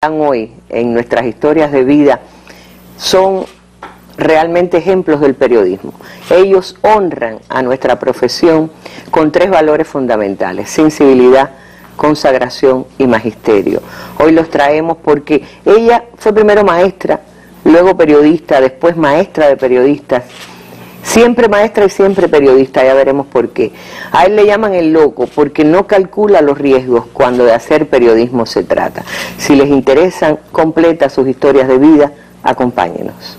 hoy en nuestras historias de vida son realmente ejemplos del periodismo. Ellos honran a nuestra profesión con 3 valores fundamentales: sensibilidad, consagración y magisterio. Hoy los traemos porque ella fue primero maestra, luego periodista, después maestra de periodistas, siempre maestra y siempre periodista, ya veremos por qué. A él le llaman el loco porque no calcula los riesgos cuando de hacer periodismo se trata. Si les interesan completas sus historias de vida, acompáñenos.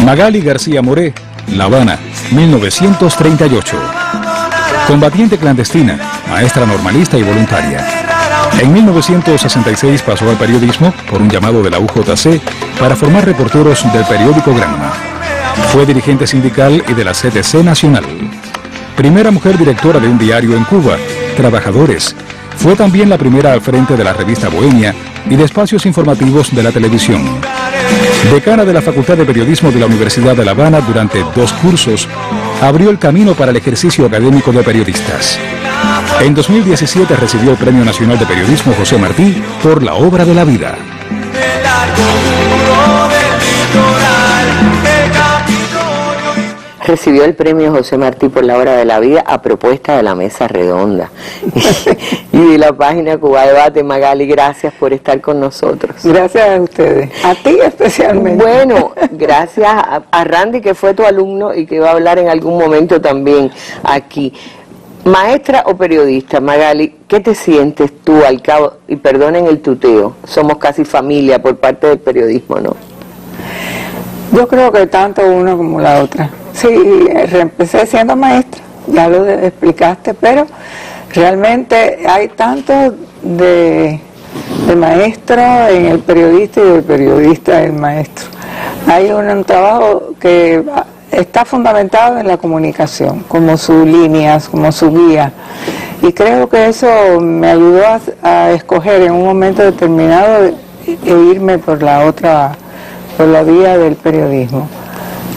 Magali García Moré, La Habana, 1938. Combatiente clandestina, maestra normalista y voluntaria. En 1966 pasó al periodismo por un llamado de la UJC para formar reporteros del periódico Granma. Fue dirigente sindical y de la CTC Nacional. Primera mujer directora de un diario en Cuba, Trabajadores. Fue también la primera al frente de la revista Bohemia y de espacios informativos de la televisión. Decana de la Facultad de Periodismo de la Universidad de La Habana durante 2 cursos, abrió el camino para el ejercicio académico de periodistas. En 2017 recibió el Premio Nacional de Periodismo José Martí por La Obra de la Vida. Recibió el premio José Martí por la Obra de la Vida a propuesta de la Mesa Redonda y de la página Cuba Debate. Magali, gracias por estar con nosotros. Gracias a ustedes, a ti especialmente. Bueno, gracias a Randy, que fue tu alumno y que va a hablar en algún momento también aquí. Maestra o periodista, Magali, ¿qué te sientes tú al cabo? Y perdonen el tuteo, somos casi familia por parte del periodismo, ¿no? Yo creo que tanto una como la otra. Sí, empecé siendo maestra, ya lo explicaste, pero realmente hay tanto de maestro en el periodista y del periodista en el maestro. Hay un trabajo que está fundamentado en la comunicación, como sus líneas, como su guía. Y creo que eso me ayudó a escoger en un momento determinado e irme por la vía del periodismo.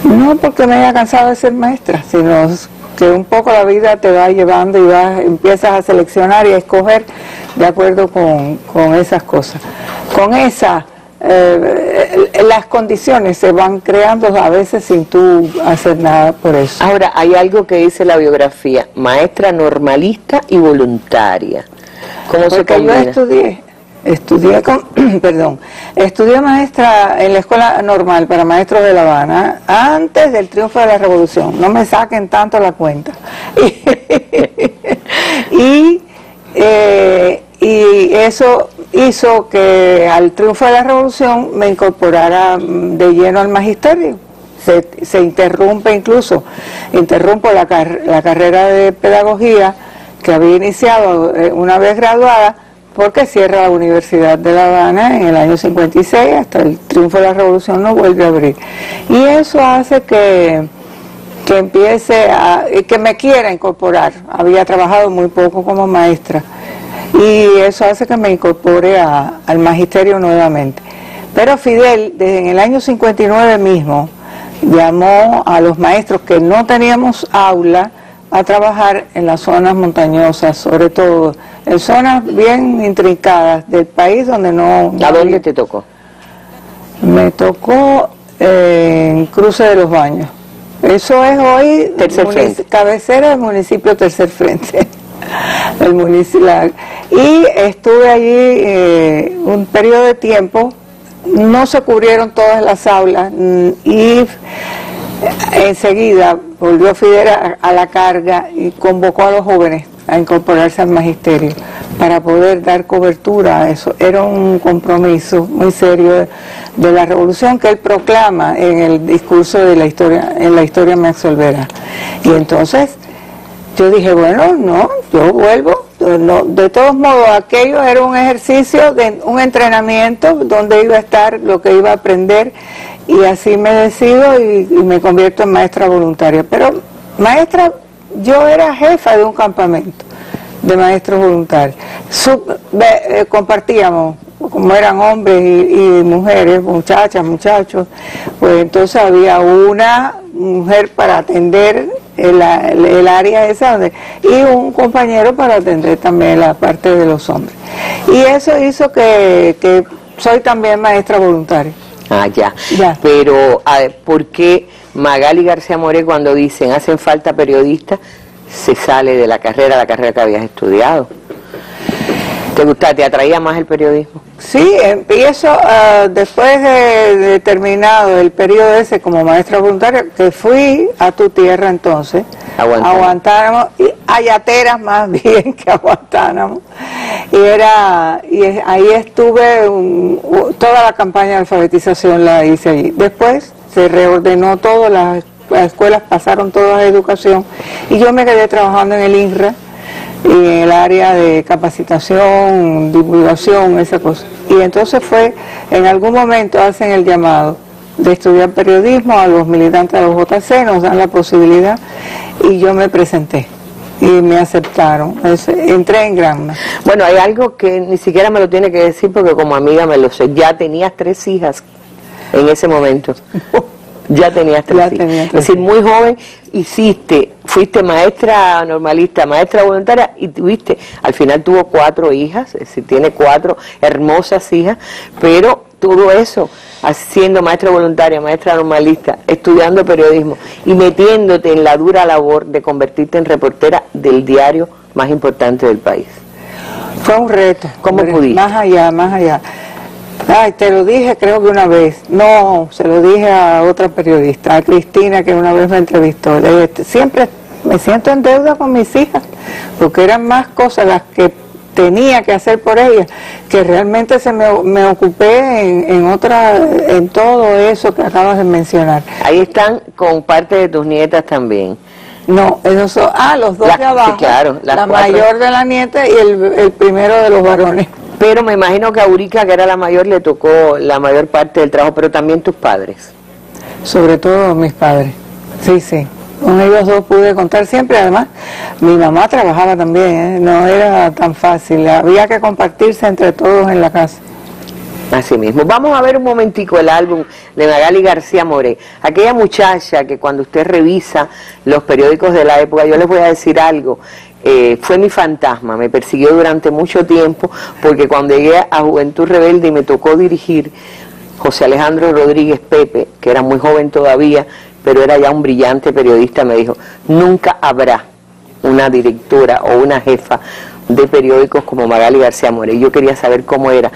No porque me haya cansado de ser maestra, sino que un poco la vida te va llevando y empiezas a seleccionar y a escoger de acuerdo con esas cosas. Con las condiciones se van creando a veces sin tú hacer nada por eso. Ahora, hay algo que dice la biografía: maestra normalista y voluntaria. ¿Cómo se combina? Yo estudié maestra en la escuela normal para maestros de La Habana antes del triunfo de la revolución, no me saquen tanto la cuenta. y eso hizo que al triunfo de la revolución me incorporara de lleno al magisterio. Se interrumpo la carrera de pedagogía que había iniciado una vez graduada, porque cierra la Universidad de La Habana en el año 56, hasta el triunfo de la revolución no vuelve a abrir. Y eso hace que que me quiera incorporar. Había trabajado muy poco como maestra y eso hace que me incorpore al magisterio nuevamente. Pero Fidel, desde en el año 59 mismo, llamó a los maestros que no teníamos aula a trabajar en las zonas montañosas, sobre todo en zonas bien intrincadas del país donde no... ¿A dónde te tocó? Me tocó en Cruce de los Baños. Eso es hoy cabecera del municipio Tercer Frente. Y estuve allí un periodo de tiempo, no se cubrieron todas las aulas y enseguida volvió Fidel a la carga y convocó a los jóvenes a incorporarse al magisterio para poder dar cobertura a eso. Era un compromiso muy serio de la revolución que él proclama en el discurso de la historia, en la historia Max Olvera. Y entonces yo dije, bueno, no, yo vuelvo. No, de todos modos, aquello era un ejercicio, un entrenamiento donde iba a estar, lo que iba a aprender, y así me decido y me convierto en maestra voluntaria. Pero maestra, yo era jefa de un campamento de maestros voluntarios. Compartíamos, como eran hombres y mujeres, muchachas, muchachos, pues entonces había una mujer para atender el área esa y un compañero para atender también la parte de los hombres. Y eso hizo que soy también maestra voluntaria. Ah, ya. Pero, a ver, ¿por qué Magali García Moré, cuando dicen hacen falta periodistas, se sale de la carrera que habías estudiado? ¿Te atraía más el periodismo? Sí, empiezo después de terminado el periodo ese como maestra voluntaria, que fui a tu tierra entonces, a Guantánamo, y a Yateras más bien que a Guantánamo, y ahí estuve, toda la campaña de alfabetización la hice allí. Después se reordenó todo, las escuelas pasaron todas a educación, y yo me quedé trabajando en el INRA, y en el área de capacitación, divulgación, esa cosa. Y entonces en algún momento hacen el llamado de estudiar periodismo a los militantes de los JC, nos dan la posibilidad, y yo me presenté y me aceptaron. Entré en Granma. Bueno, hay algo que ni siquiera me lo tiene que decir porque como amiga me lo sé. Ya tenías 3 hijas en ese momento. Ya tenías 3 hijas. Es decir, muy joven fuiste maestra normalista, maestra voluntaria y al final tuvo 4 hijas, es decir, tiene 4 hermosas hijas, pero todo eso, siendo maestra voluntaria, maestra normalista, estudiando periodismo y metiéndote en la dura labor de convertirte en reportera del diario más importante del país. Fue un reto. ¿Cómo pudiste? Más allá. Ay, te lo dije creo que una vez. No, se lo dije a otra periodista, a Cristina, que una vez me entrevistó. Le dije, siempre me siento en deuda con mis hijas, porque eran más cosas las que tenía que hacer por ellas, que realmente me ocupé en todo eso que acabas de mencionar. Ahí están con parte de tus nietas también. No, esos son, los dos de abajo, sí, claro, la mayor de la nieta y el primero de los varones. Pero me imagino que a Eurica, que era la mayor, le tocó la mayor parte del trabajo, pero también tus padres. Sobre todo mis padres, sí. Con ellos dos pude contar siempre, además mi mamá trabajaba también, no era tan fácil, había que compartirse entre todos en la casa. Así mismo. Vamos a ver un momentico el álbum de Magali García Moré, aquella muchacha que cuando usted revisa los periódicos de la época, yo les voy a decir algo, fue mi fantasma, me persiguió durante mucho tiempo, porque cuando llegué a Juventud Rebelde y me tocó dirigir, José Alejandro Rodríguez Pepe, que era muy joven todavía, pero era ya un brillante periodista, me dijo, nunca habrá una directora o una jefa de periódicos como Magali García Moré. Yo quería saber cómo era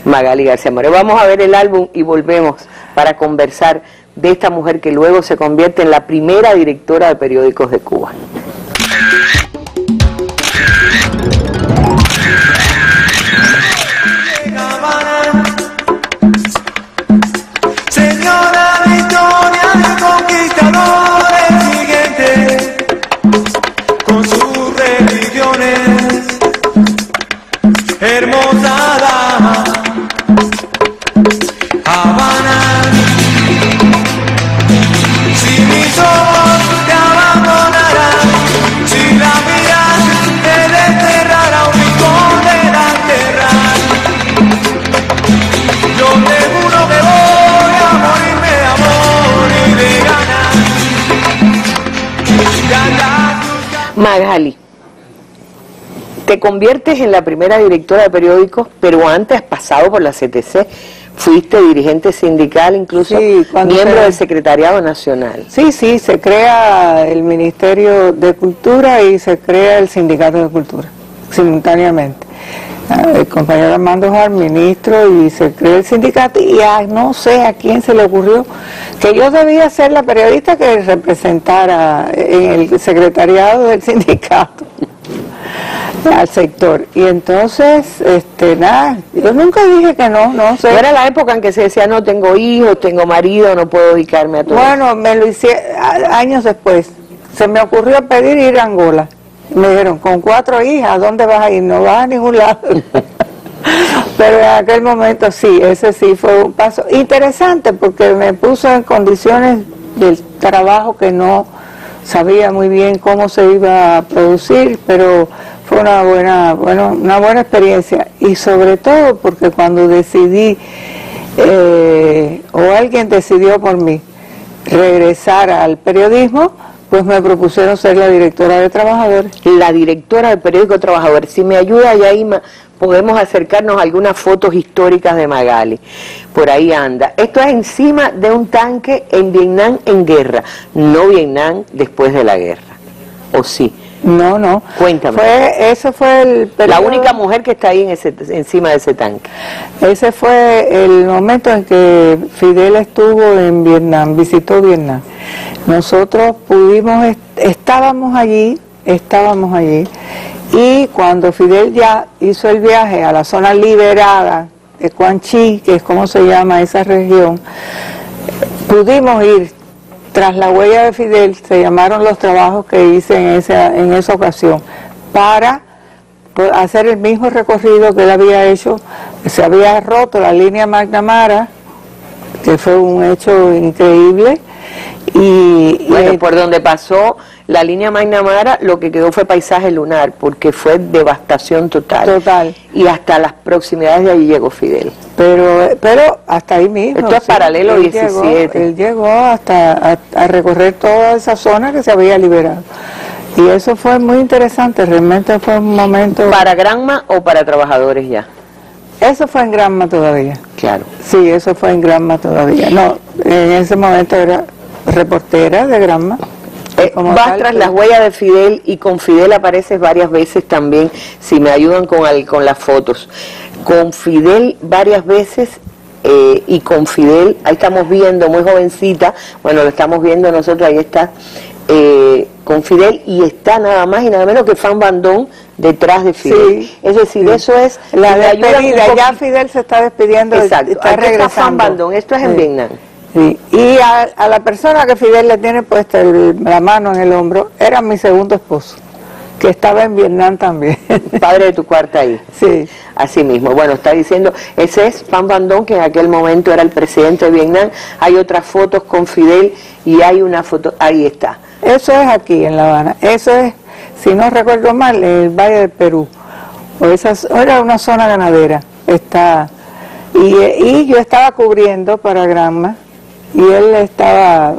Magali García Moré. Vamos a ver el álbum y volvemos para conversar de esta mujer que luego se convierte en la primera directora de periódicos de Cuba. Magali, te conviertes en la primera directora de periódicos, pero antes has pasado por la CTC, fuiste dirigente sindical, incluso sí, miembro del Secretariado Nacional. Sí, se crea el Ministerio de Cultura y se crea el Sindicato de Cultura, simultáneamente. El compañero Armando Jar, ministro, y se creó el sindicato, y no sé a quién se le ocurrió que yo debía ser la periodista que representara en el secretariado del sindicato al sector. Y entonces, yo nunca dije que no sé. ¿No era la época en que se decía, no tengo hijos, tengo marido, no puedo dedicarme a todo? Bueno, me lo hice años después. Se me ocurrió pedir ir a Angola. Me dijeron, con 4 hijas, ¿a dónde vas a ir? No vas a ningún lado. Pero en aquel momento sí, ese sí fue un paso interesante porque me puso en condiciones del trabajo que no sabía muy bien cómo se iba a producir, pero fue una buena experiencia. Y sobre todo porque cuando decidí, o alguien decidió por mí, regresar al periodismo, pues me propusieron ser la directora de Trabajadores. La directora del periódico Trabajadores. Si me ayuda, Yaima, podemos acercarnos a algunas fotos históricas de Magali. Por ahí anda. Esto es encima de un tanque en Vietnam en guerra, no Vietnam después de la guerra. ¿O sí? No. Cuéntame. Eso fue el periodo, la única mujer que está ahí encima de ese tanque. Ese fue el momento en que Fidel estuvo en Vietnam, visitó Vietnam. Nosotros estábamos allí, y cuando Fidel ya hizo el viaje a la zona liberada de Quang Tri, que es como se llama esa región, pudimos ir. Tras la huella de Fidel, se llamaron los trabajos que hice en esa ocasión, para hacer el mismo recorrido que él había hecho. Se había roto la línea McNamara, que fue un hecho increíble. Bueno, por donde pasó la línea McNamara, lo que quedó fue paisaje lunar, porque fue devastación total. Total. Y hasta las proximidades de allí llegó Fidel. Pero hasta ahí mismo. Esto es paralelo 17. Él llegó hasta a recorrer toda esa zona que se había liberado. Y eso fue muy interesante, realmente fue un momento... ¿Para Granma o para Trabajadores ya? Eso fue en Granma todavía. Claro. Sí, eso fue en Granma todavía. No, en ese momento era reportera de Granma. Vas tras las huellas de Fidel, y con Fidel apareces varias veces también, si me ayudan con las fotos. Con Fidel varias veces, y con Fidel, ahí estamos viendo, muy jovencita, bueno, lo estamos viendo nosotros, ahí está, con Fidel, y está nada más y nada menos que Phan Van Dong detrás de Fidel. Sí, es decir, eso es la despedida, ya Fidel se está despidiendo. Exacto, está regresando. Phan Van Dong, esto es en Vietnam. Sí. Y a la persona que Fidel le tiene puesta la mano en el hombro, era mi segundo esposo, que estaba en Vietnam también. Padre de tu cuarta hija. Sí. Así mismo. Bueno, está diciendo, ese es Phan Van Dong, que en aquel momento era el presidente de Vietnam. Hay otras fotos con Fidel y hay una foto, ahí está. Eso es aquí en La Habana. Eso es, si no recuerdo mal, el Valle del Perú. Era una zona ganadera. Y yo estaba cubriendo para Granma, y él estaba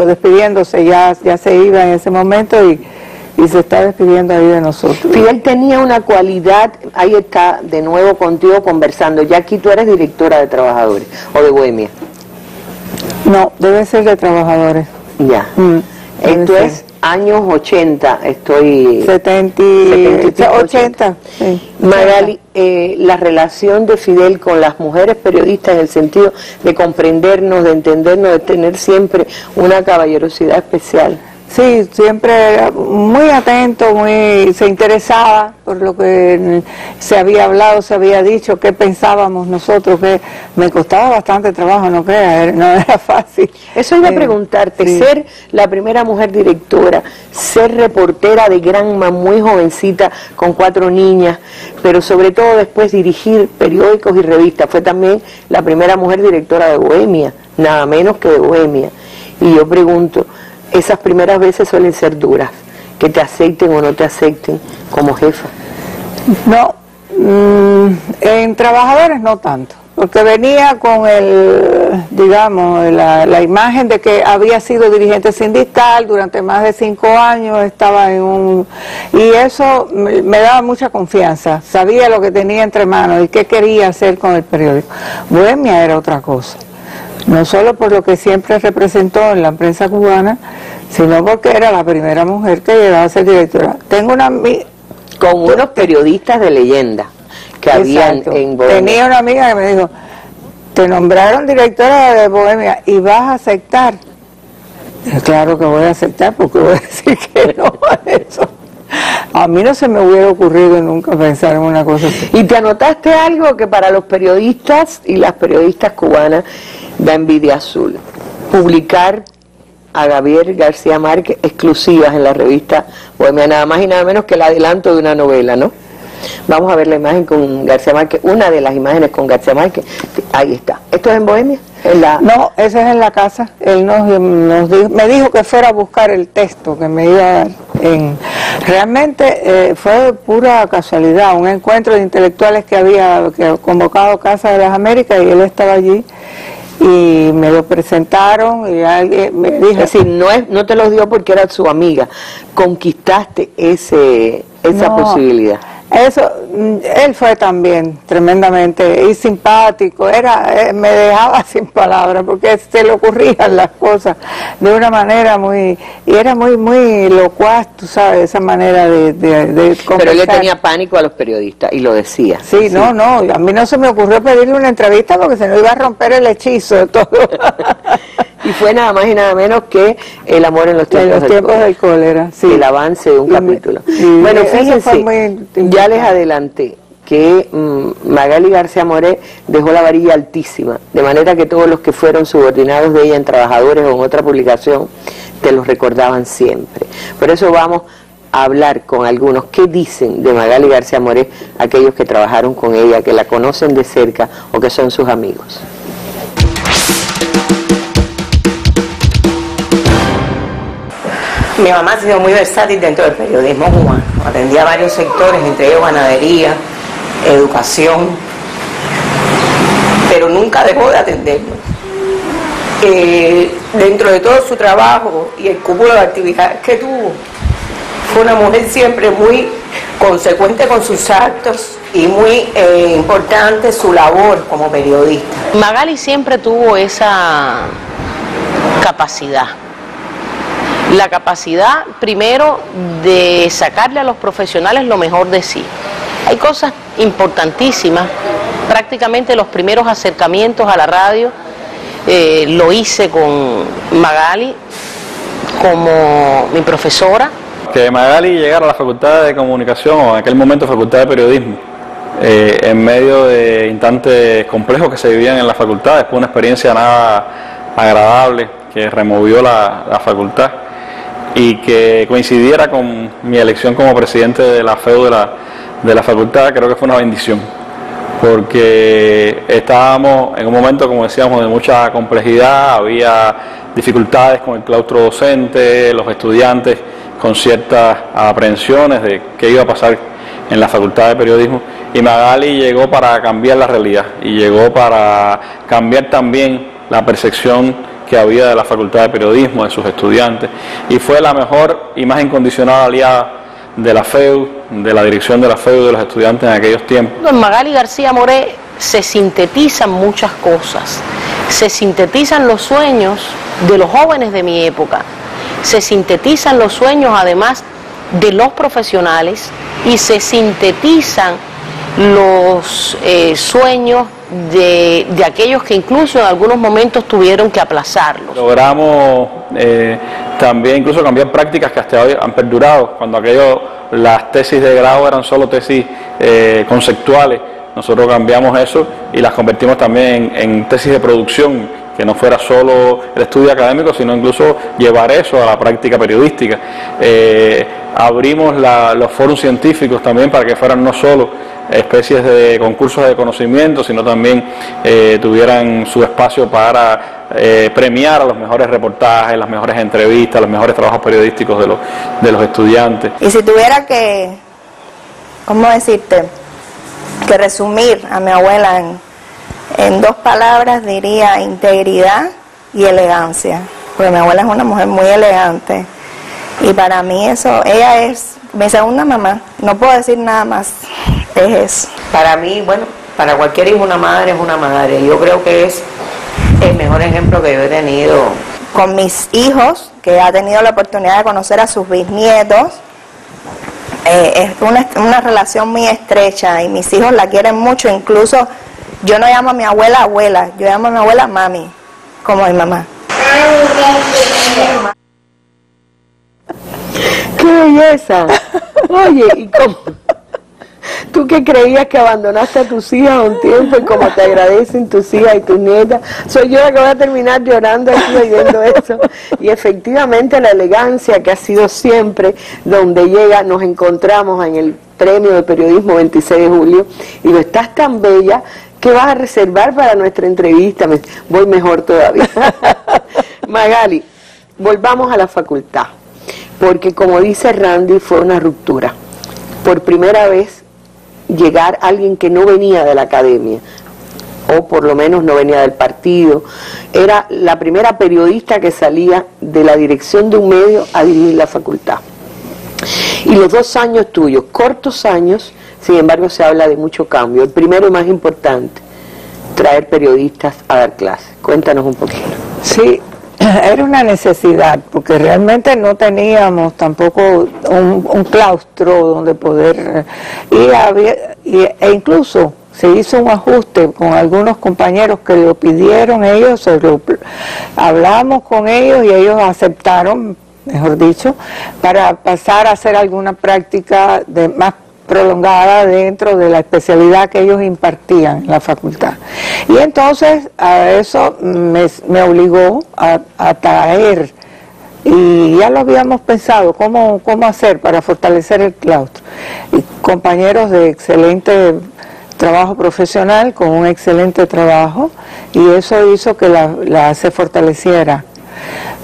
despidiéndose, ya se iba en ese momento, y se está despidiendo ahí de nosotros. Fidel tenía una cualidad, ahí está de nuevo contigo conversando, ya aquí tú eres directora de Trabajadores, o de Bohemia. No, debe ser de Trabajadores. Ya. Esto es años 80, 80. Sí, Magali, la relación de Fidel con las mujeres periodistas, en el sentido de comprendernos, de entendernos, de tener siempre una caballerosidad especial. Sí, siempre era muy atento, se interesaba por lo que se había hablado, se había dicho, qué pensábamos nosotros, que me costaba bastante trabajo, no creas, no era fácil. Eso iba a preguntarte, sí. Ser la primera mujer directora, ser reportera de Granma muy jovencita, con 4 niñas, pero sobre todo después dirigir periódicos y revistas, fue también la primera mujer directora de Bohemia, nada menos que de Bohemia. Y yo pregunto, esas primeras veces suelen ser duras, que te acepten o no te acepten como jefa. No, en Trabajadores no tanto, porque venía con la imagen de que había sido dirigente sindical durante más de 5 años, estaba y eso me daba mucha confianza, sabía lo que tenía entre manos y qué quería hacer con el periódico. Bohemia era otra cosa. No solo por lo que siempre representó en la prensa cubana, sino porque era la primera mujer que llegaba a ser directora. Tengo una amiga... Con unos periodistas de leyenda que habían en Bohemia. Tenía una amiga que me dijo, te nombraron directora de Bohemia y vas a aceptar. Claro que voy a aceptar, porque voy a decir que no a eso. A mí no se me hubiera ocurrido nunca pensar en una cosa así. ¿Y te anotaste algo que para los periodistas y las periodistas cubanas da envidia azul? Publicar a Gabriel García Márquez exclusivas en la revista Bohemia, nada más y nada menos que el adelanto de una novela, ¿no? Vamos a ver la imagen con García Márquez, una de las imágenes con García Márquez. Ahí está. ¿Esto es en Bohemia? No, ese es en la casa. Él me dijo que fuera a buscar el texto que me iba a dar. Realmente fue pura casualidad, un encuentro de intelectuales que había convocado Casa de las Américas y él estaba allí y me lo presentaron y alguien me dijo... Es decir, no te lo dio porque era su amiga, conquistaste esa posibilidad. Eso, él fue también tremendamente y simpático, me dejaba sin palabras porque se le ocurrían las cosas de una manera y era muy locuaz, tú sabes, esa manera de conversar. Pero él le tenía pánico a los periodistas y lo decía. Sí, no, a mí no se me ocurrió pedirle una entrevista porque se nos iba a romper el hechizo de todo. Y fue nada más y nada menos que El amor en los tiempos del cólera, sí. El avance de un capítulo. Bueno, fíjense, ya les adelanté que Magali García Moré dejó la varilla altísima, de manera que todos los que fueron subordinados de ella en Trabajadores o en otra publicación, te los recordaban siempre. Por eso vamos a hablar con algunos qué dicen de Magali García Moré aquellos que trabajaron con ella, que la conocen de cerca o que son sus amigos. Mi mamá ha sido muy versátil dentro del periodismo cubano. Atendía a varios sectores, entre ellos ganadería, educación, pero nunca dejó de atendernos. Dentro de todo su trabajo y el cúmulo de actividades que tuvo, fue una mujer siempre muy consecuente con sus actos y muy importante su labor como periodista. Magali siempre tuvo esa capacidad. La capacidad, primero, de sacarle a los profesionales lo mejor de sí. Hay cosas importantísimas, prácticamente los primeros acercamientos a la radio lo hice con Magali como mi profesora. Que Magali llegara a la Facultad de Comunicación, o en aquel momento Facultad de Periodismo, en medio de instantes complejos que se vivían en la facultad, fue una experiencia nada agradable que removió la facultad, y que coincidiera con mi elección como presidente de la FEU de la facultad, creo que fue una bendición, porque estábamos en un momento, como decíamos, de mucha complejidad, había dificultades con el claustro docente, los estudiantes con ciertas aprehensiones de qué iba a pasar en la Facultad de Periodismo, y Magali llegó para cambiar la realidad y llegó para cambiar también la percepción que había de la Facultad de Periodismo, de sus estudiantes, y fue la mejor y más incondicional aliada de la FEU, de la dirección de la FEU y de los estudiantes en aquellos tiempos. En Magali García Moré se sintetizan muchas cosas, se sintetizan los sueños de los jóvenes de mi época, se sintetizan los sueños además de los profesionales y se sintetizan los sueños de aquellos que incluso en algunos momentos tuvieron que aplazarlos. Logramos también incluso cambiar prácticas que hasta hoy han perdurado. Cuando las tesis de grado eran solo tesis conceptuales, nosotros cambiamos eso y las convertimos también en tesis de producción, que no fuera solo el estudio académico, sino incluso llevar eso a la práctica periodística. Abrimos los foros científicos también para que fueran no solo especies de concursos de conocimiento, sino también tuvieran su espacio para premiar a los mejores reportajes, las mejores entrevistas, los mejores trabajos periodísticos de los estudiantes. Y si tuviera que, ¿cómo decirte?, que resumir a mi abuela en dos palabras, diría integridad y elegancia, porque mi abuela es una mujer muy elegante y para mí ella es mi segunda mamá, no puedo decir nada más, es eso. Para mí, bueno, para cualquier hijo una madre es una madre, yo creo que es el mejor ejemplo que yo he tenido. Con mis hijos, que ha tenido la oportunidad de conocer a sus bisnietos, es una relación muy estrecha y mis hijos la quieren mucho, incluso yo no llamo a mi abuela abuela, yo llamo a mi abuela mami, como mi mamá. ¡Qué belleza! Oye, ¿y cómo? Tú que creías que abandonaste a tus hijas un tiempo y como te agradecen tus hijas y tus nietas, soy yo la que voy a terminar llorando aquí oyendo eso. Y efectivamente la elegancia que ha sido siempre donde llega, nos encontramos en el Premio de Periodismo 26 de julio y lo estás tan bella que vas a reservar para nuestra entrevista. Voy mejor todavía. Magali, volvamos a la facultad, porque como dice Randy, fue una ruptura. Por primera vez llegar alguien que no venía de la academia, o por lo menos no venía del partido, era la primera periodista que salía de la dirección de un medio a dirigir la facultad. Y los 2 años tuyos, cortos años, sin embargo se habla de mucho cambio. El primero y más importante, traer periodistas a dar clases. Cuéntanos un poquito. Sí, era una necesidad, porque realmente no teníamos tampoco un claustro donde poder... e incluso se hizo un ajuste con algunos compañeros que lo pidieron, hablamos con ellos y ellos aceptaron, mejor dicho, para pasar a hacer alguna práctica más prolongada dentro de la especialidad que ellos impartían en la facultad. Y entonces a eso me obligó a traer, y ya lo habíamos pensado, cómo hacer para fortalecer el claustro. Y compañeros de excelente trabajo profesional, con un excelente trabajo, y eso hizo que se fortaleciera.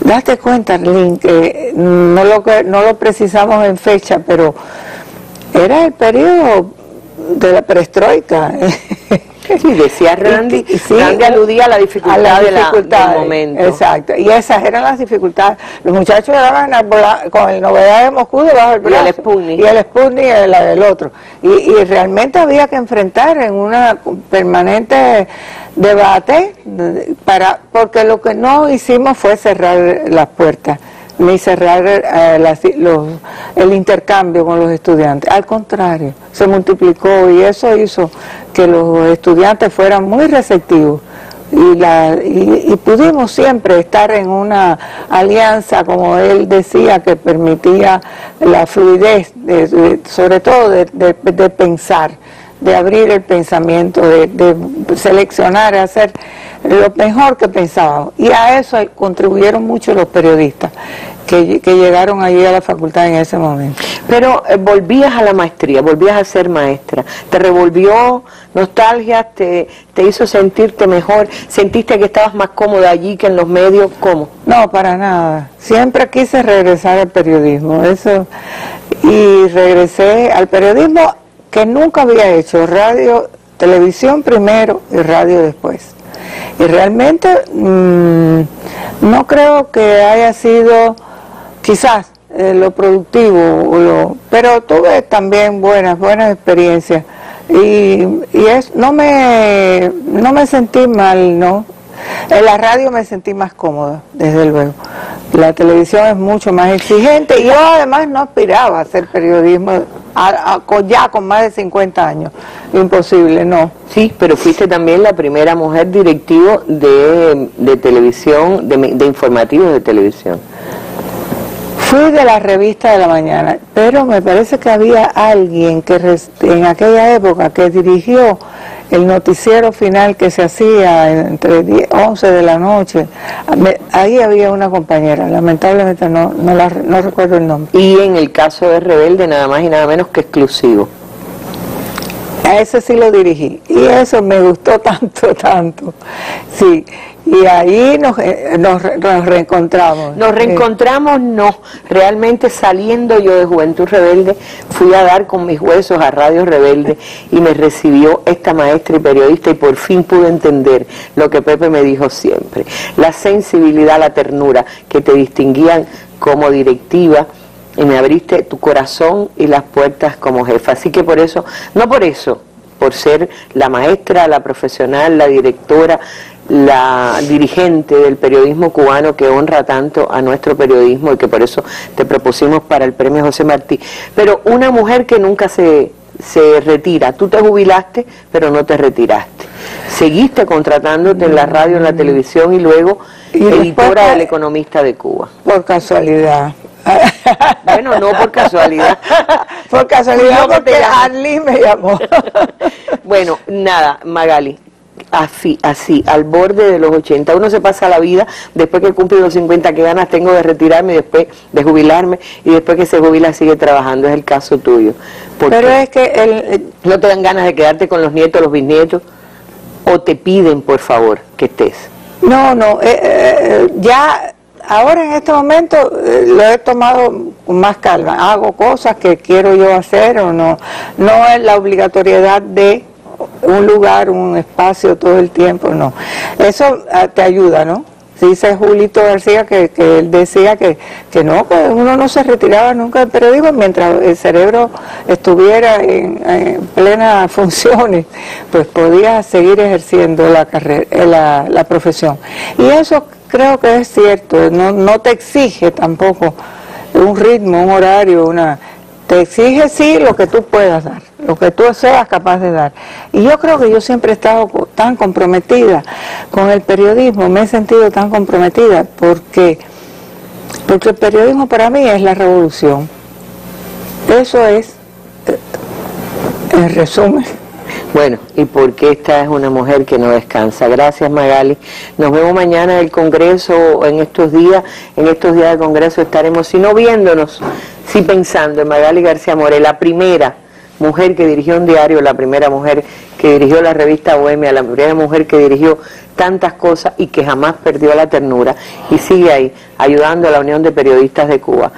Date cuenta, Arlene, que no lo precisamos en fecha, pero era el periodo de la perestroika. Sí, decía Randy, sí, Randy aludía a la dificultad del momento. Exacto, y esas eran las dificultades. Los muchachos daban con el Novedad de Moscú debajo del brazo, y el Sputnik y la del otro. Y realmente había que enfrentar en una permanente debate, porque lo que no hicimos fue cerrar las puertas, ni cerrar el intercambio con los estudiantes. Al contrario, se multiplicó y eso hizo que los estudiantes fueran muy receptivos y pudimos siempre estar en una alianza, como él decía, que permitía la fluidez, sobre todo de pensar, de abrir el pensamiento, de seleccionar, hacer lo mejor que pensábamos. Y a eso contribuyeron mucho los periodistas que llegaron allí a la facultad en ese momento. Pero volvías a la maestría, volvías a ser maestra. ¿Te revolvió nostalgia? ¿Te hizo sentirte mejor? ¿Sentiste que estabas más cómoda allí que en los medios? ¿Cómo? No, para nada. Siempre quise regresar al periodismo. Y regresé al periodismo que nunca había hecho, radio, televisión primero y radio después. Y realmente no creo que haya sido quizás lo productivo, pero tuve también buenas experiencias y no me sentí mal, ¿no? En la radio me sentí más cómoda, desde luego. La televisión es mucho más exigente y yo además no aspiraba a hacer periodismo ya con más de 50 años. Imposible, no. Sí, pero fuiste también la primera mujer directivo de televisión, de informativos de televisión. Fui de la revista de la mañana, pero me parece que había alguien que en aquella época que dirigió el noticiero final que se hacía entre 11 de la noche. Ahí había una compañera, lamentablemente no recuerdo el nombre. Y en el caso de Rebelde, nada más y nada menos que exclusivo. A ese sí lo dirigí, y eso me gustó tanto, sí. Y ahí nos reencontramos. Nos reencontramos, no. Realmente saliendo yo de Juventud Rebelde, fui a dar con mis huesos a Radio Rebelde y me recibió esta maestra y periodista y por fin pude entender lo que Pepe me dijo siempre. La sensibilidad, la ternura que te distinguían como directiva y me abriste tu corazón y las puertas como jefa. Así que por eso, no por eso, por ser la maestra, la profesional, la directora, la dirigente del periodismo cubano que honra tanto a nuestro periodismo y que por eso te propusimos para el premio José Martí, pero una mujer que nunca se retira. Tú te jubilaste, pero no te retiraste. Seguiste contratándote en la radio, en la televisión y luego editora del Economista de Cuba. Por casualidad. Bueno, no por casualidad. Por casualidad, Yo que te porque llamo. Arlene me llamó. Bueno, nada, Magali, así, al borde de los 80. Uno se pasa la vida, después que cumple los 50, que ganas tengo de retirarme, después de jubilarme, y después que se jubila sigue trabajando. Es el caso tuyo. Pero es que ¿no te dan ganas de quedarte con los nietos, los bisnietos? ¿O te piden, por favor, que estés? No, ya ahora en este momento lo he tomado con más calma. Hago cosas que quiero yo hacer o no es la obligatoriedad de un lugar, un espacio todo el tiempo, no. Eso te ayuda, ¿no? Dice Julito García que él decía que no, que uno no se retiraba nunca del periodismo mientras el cerebro estuviera en plenas funciones, pues podía seguir ejerciendo la carrera, la profesión. Y eso creo que es cierto, no te exige tampoco un ritmo, un horario, te exige sí lo que tú puedas dar, lo que tú seas capaz de dar. Y yo creo que yo siempre he estado tan comprometida con el periodismo, me he sentido tan comprometida porque el periodismo para mí es la revolución. Eso es, en resumen. Bueno, y porque esta es una mujer que no descansa. Gracias, Magali. Nos vemos mañana en el Congreso, en estos días de Congreso estaremos, si no viéndonos, sí pensando en Magali García Moré, la primera mujer que dirigió un diario, la primera mujer que dirigió la revista Bohemia, la primera mujer que dirigió tantas cosas y que jamás perdió la ternura y sigue ahí, ayudando a la Unión de Periodistas de Cuba.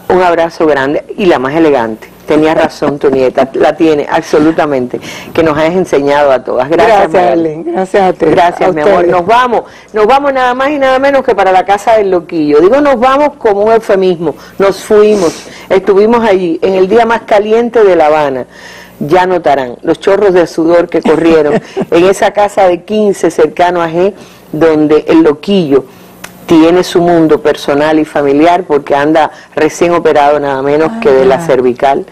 Un abrazo grande y la más elegante. Tenía razón tu nieta, la tiene absolutamente, que nos has enseñado a todas. Gracias, Ellen, gracias a ti. Gracias, mi amor. Nos vamos nada más y nada menos que para la casa del Loquillo. Digo nos vamos como un eufemismo, nos fuimos, estuvimos allí en el día más caliente de La Habana. Ya notarán los chorros de sudor que corrieron en esa casa de 15 cercano a G, donde el Loquillo tiene su mundo personal y familiar porque anda recién operado nada menos que de la cervical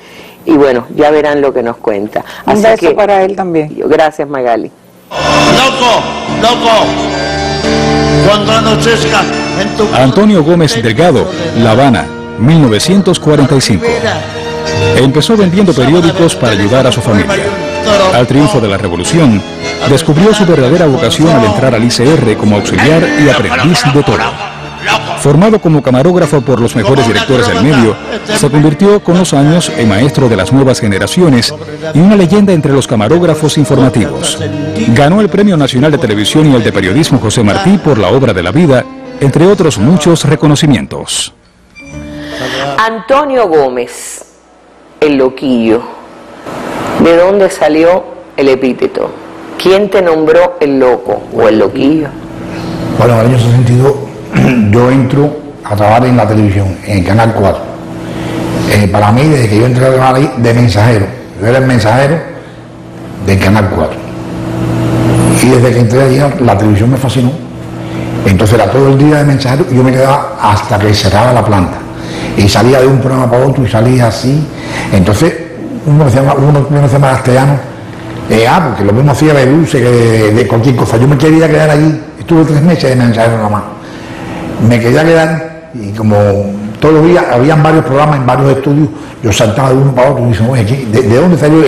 y bueno, ya verán lo que nos cuenta. Un beso para él también. Gracias, Magali. Loco, cuando anochezca en tu... Antonio Gómez Delgado, La Habana, 1945. Empezó vendiendo periódicos para ayudar a su familia. Al triunfo de la revolución, descubrió su verdadera vocación al entrar al ICR como auxiliar y aprendiz de toro. Formado como camarógrafo por los mejores directores del medio, se convirtió con los años en maestro de las nuevas generaciones y una leyenda entre los camarógrafos informativos. Ganó el Premio Nacional de Televisión y el de Periodismo José Martí por la obra de la vida, entre otros muchos reconocimientos. Antonio Gómez, el Loquillo. ¿De dónde salió el epíteto? ¿Quién te nombró el loco o el Loquillo? Bueno, en el año 62 yo entro a trabajar en la televisión, en el Canal 4. Para mí, desde que yo entré a trabajar ahí, de mensajero. Yo era el mensajero del Canal 4. Y desde que entré allí, la televisión me fascinó. Entonces era todo el día de mensajero y yo me quedaba hasta que cerraba la planta. Y salía de un programa para otro y salía así. Entonces, uno se llama castellano, porque lo mismo hacía de dulce que de cualquier cosa. Yo me quería quedar allí, estuve 3 meses de mensajero nada más. Me quería quedar y como todos los días habían varios programas en varios estudios, yo saltaba de uno para otro y dicen, oye, ¿de dónde salió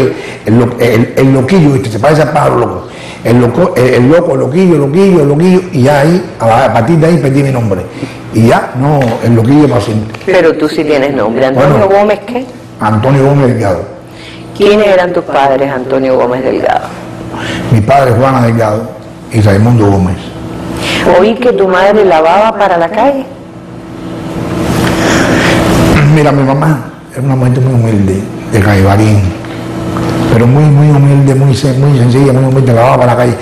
el loquillo este? Se parece al pájaro loco. El loquillo, el loquillo, y ya ahí, a partir de ahí perdí mi nombre. Y ya, no, el Loquillo para siempre. Pero tú sí tienes nombre. ¿Antonio Gómez qué? Antonio Gómez Delgado. ¿Quiénes eran tus padres, Antonio Gómez Delgado? Mi padre, Juana Delgado, y Raimundo Gómez. Oí que tu madre lavaba para la calle. Mira, mi mamá era una mujer muy humilde, de Caibarín, pero muy humilde, muy sencilla, muy humilde, lavaba para la calle.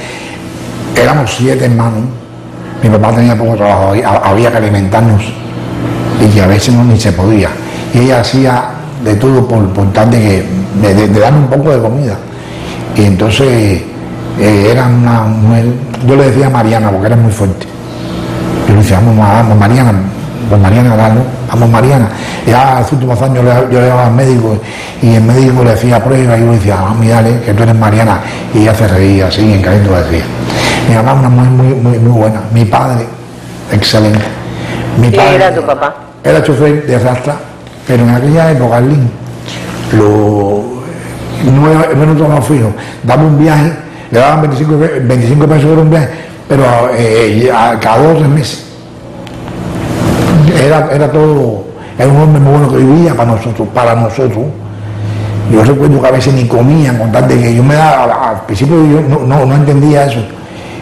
Éramos 7 hermanos. Mi papá tenía poco trabajo, había que alimentarnos y que a veces ni se podía. Y ella hacía de todo por tal de darme un poco de comida. Y entonces era una mujer, yo le decía Mariana porque era muy fuerte. Yo le decía, vamos Mariana, pues Mariana, vamos Mariana. Ya en los últimos años yo le daba al médico y el médico le hacía pruebas y yo le decía, vamos, dale, que tú eres Mariana. Y ella se reía así, en caliente lo decía. Mi mamá una mujer muy buena. Mi padre, excelente. ¿Quién era tu papá? Era chofer de Rastra pero en aquella época, Arlín, los 9 minutos más fijos, daba un viaje, le daban 25 pesos por un viaje, pero cada 2 o 3 meses. Era todo, era un hombre muy bueno que vivía para nosotros. Yo recuerdo que a veces ni comían, con tal de que yo me daba, al principio yo no entendía eso.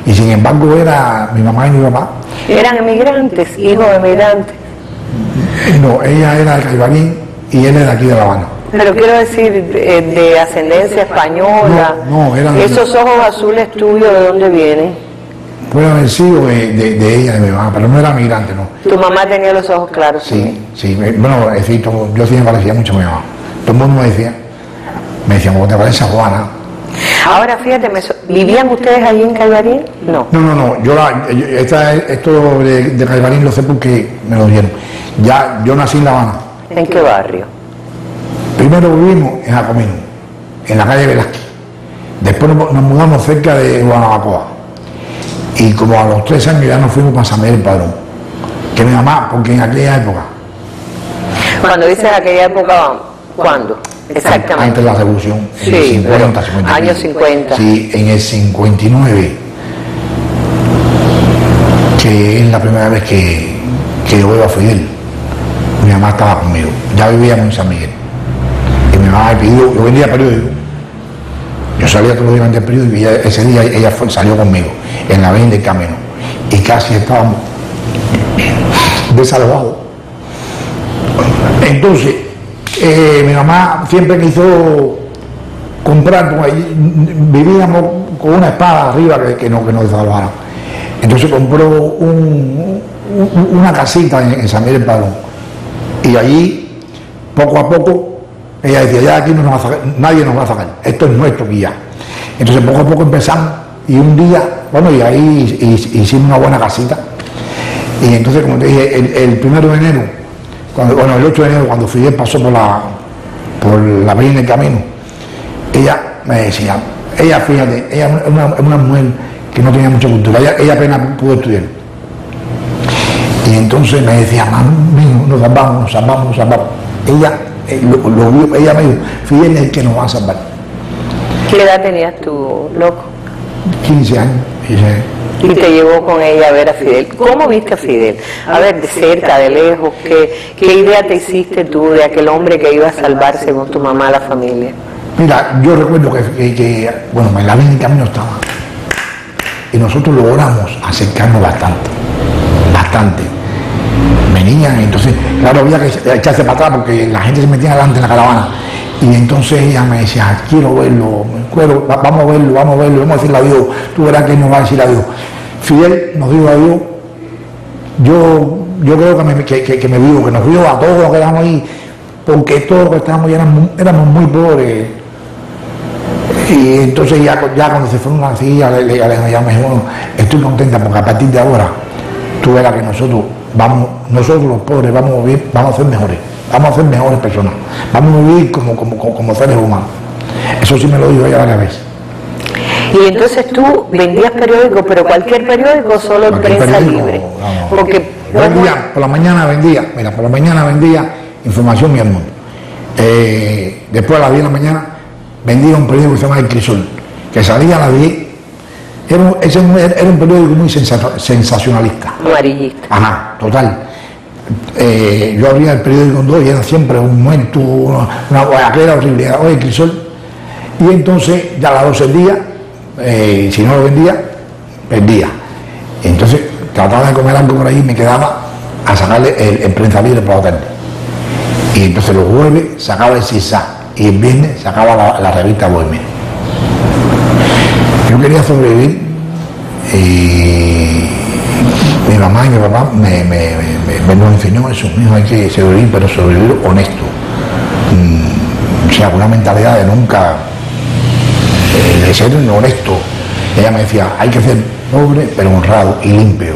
Y sin embargo era mi mamá y mi papá. ¿Eran emigrantes, hijos de emigrantes? No, ella era de Caibarín y él era aquí de La Habana. Pero quiero decir, de ascendencia española. No, eran... ¿Esos ojos azules tuyos de dónde vienen? Puede haber sido de ella, de mi mamá, pero no era migrante, no. ¿Tu mamá tenía los ojos claros? Sí. Bueno, es decir, yo sí me parecía mucho a mi mamá. Todo el mundo me decía, ¿cómo te parece a Juana? Ahora fíjate, ¿vivían ustedes allí en Caibarín? No. No, esto de Caibarín lo sé porque me lo dieron. Ya, yo nací en La Habana. ¿En qué barrio? Primero vivimos en Jacomino, en la calle Velázquez. Después nos mudamos cerca de Guanabacoa. Y como a los 3 años ya nos fuimos para San Miguel Padrón. Que mi mamá, porque en aquella época... Cuando dices aquella época, ¿cuándo? Exactamente. Antes de la revolución, en sí, 50, años 50. Sí, en el 59, que es la primera vez que yo veo a Fidel. Mi mamá estaba conmigo, ya vivíamos en San Miguel. Y mi mamá me pidió, yo vendía periódico. Yo salía todos los días a vender periódico y ese día ella salió conmigo, en la avenida del Camino. Y casi estábamos desalojados. Entonces, mi mamá siempre quiso comprar, vivíamos con una espada arriba que nos desalojara. Entonces compró una casita en San Miguel Padrón. Y allí, poco a poco, ella decía, ya aquí no nos va a sacar, nadie nos va a sacar, esto es nuestro aquí ya. Entonces poco a poco empezamos y un día, bueno, y ahí hicimos una buena casita. Y entonces, como te dije, el 1 de enero, el 8 de enero, cuando Fidel pasó por la avenida del Camino, ella me decía, fíjate, ella es una mujer que no tenía mucha cultura, ella apenas pudo estudiar. Y entonces me decía, mami, nos salvamos. Ella lo vio, ella me dijo, Fidel es el que nos va a salvar. ¿Qué edad tenías tú, loco? 15 años. Y te llevó con ella a ver a Fidel. ¿Cómo viste a Fidel? A ver, de cerca, de lejos, ¿qué idea te hiciste tú de aquel hombre que iba a salvar, según tu mamá, a la familia? Mira, yo recuerdo que bueno, en la avenida del Camino estaba. Y nosotros logramos acercarnos bastante. Venían, entonces, claro, había que echarse para atrás porque la gente se metía adelante en la caravana. Y entonces ella me decía, quiero verlo, vamos a verlo, vamos a decirle adiós, tú verás que él nos va a decir adiós. Fidel nos dijo adiós, yo creo que me vio, que nos vio a todos los que éramos ahí, porque todos los que estábamos ahí éramos muy pobres. Y entonces ya cuando se fueron así, ya me dijo, bueno, estoy contenta porque a partir de ahora, tú verás que nosotros los pobres vamos a ser mejores personas, vamos a vivir como seres humanos. Eso sí me lo dijo ella varias veces. Y entonces tú vendías periódicos, pero cualquier periódico, solo en prensa libre. No. Porque por la mañana vendía Información y el Mundo. Después a las 10 de la mañana vendía un periódico que se llama El Crisol, que salía a las 10. Era un periódico muy sensacionalista. Amarillista. Ajá, total. Yo abría el periódico con 2 y era siempre un muerto, aquella horrible. Oye, Crisol. Y entonces ya a las 12 del día, si no lo vendía, perdía. Y entonces trataba de comer algo por ahí y me quedaba a sacarle el prensa libre para la tarde. Y entonces los jueves sacaba el CISA y el viernes sacaba la revista Bohemia. Yo quería sobrevivir y mi mamá y mi papá me nos enseñó eso, hijo, hay que sobrevivir, pero sobrevivir honesto. O sea, con una mentalidad de nunca, de ser honesto. Ella me decía, hay que ser pobre pero honrado y limpio.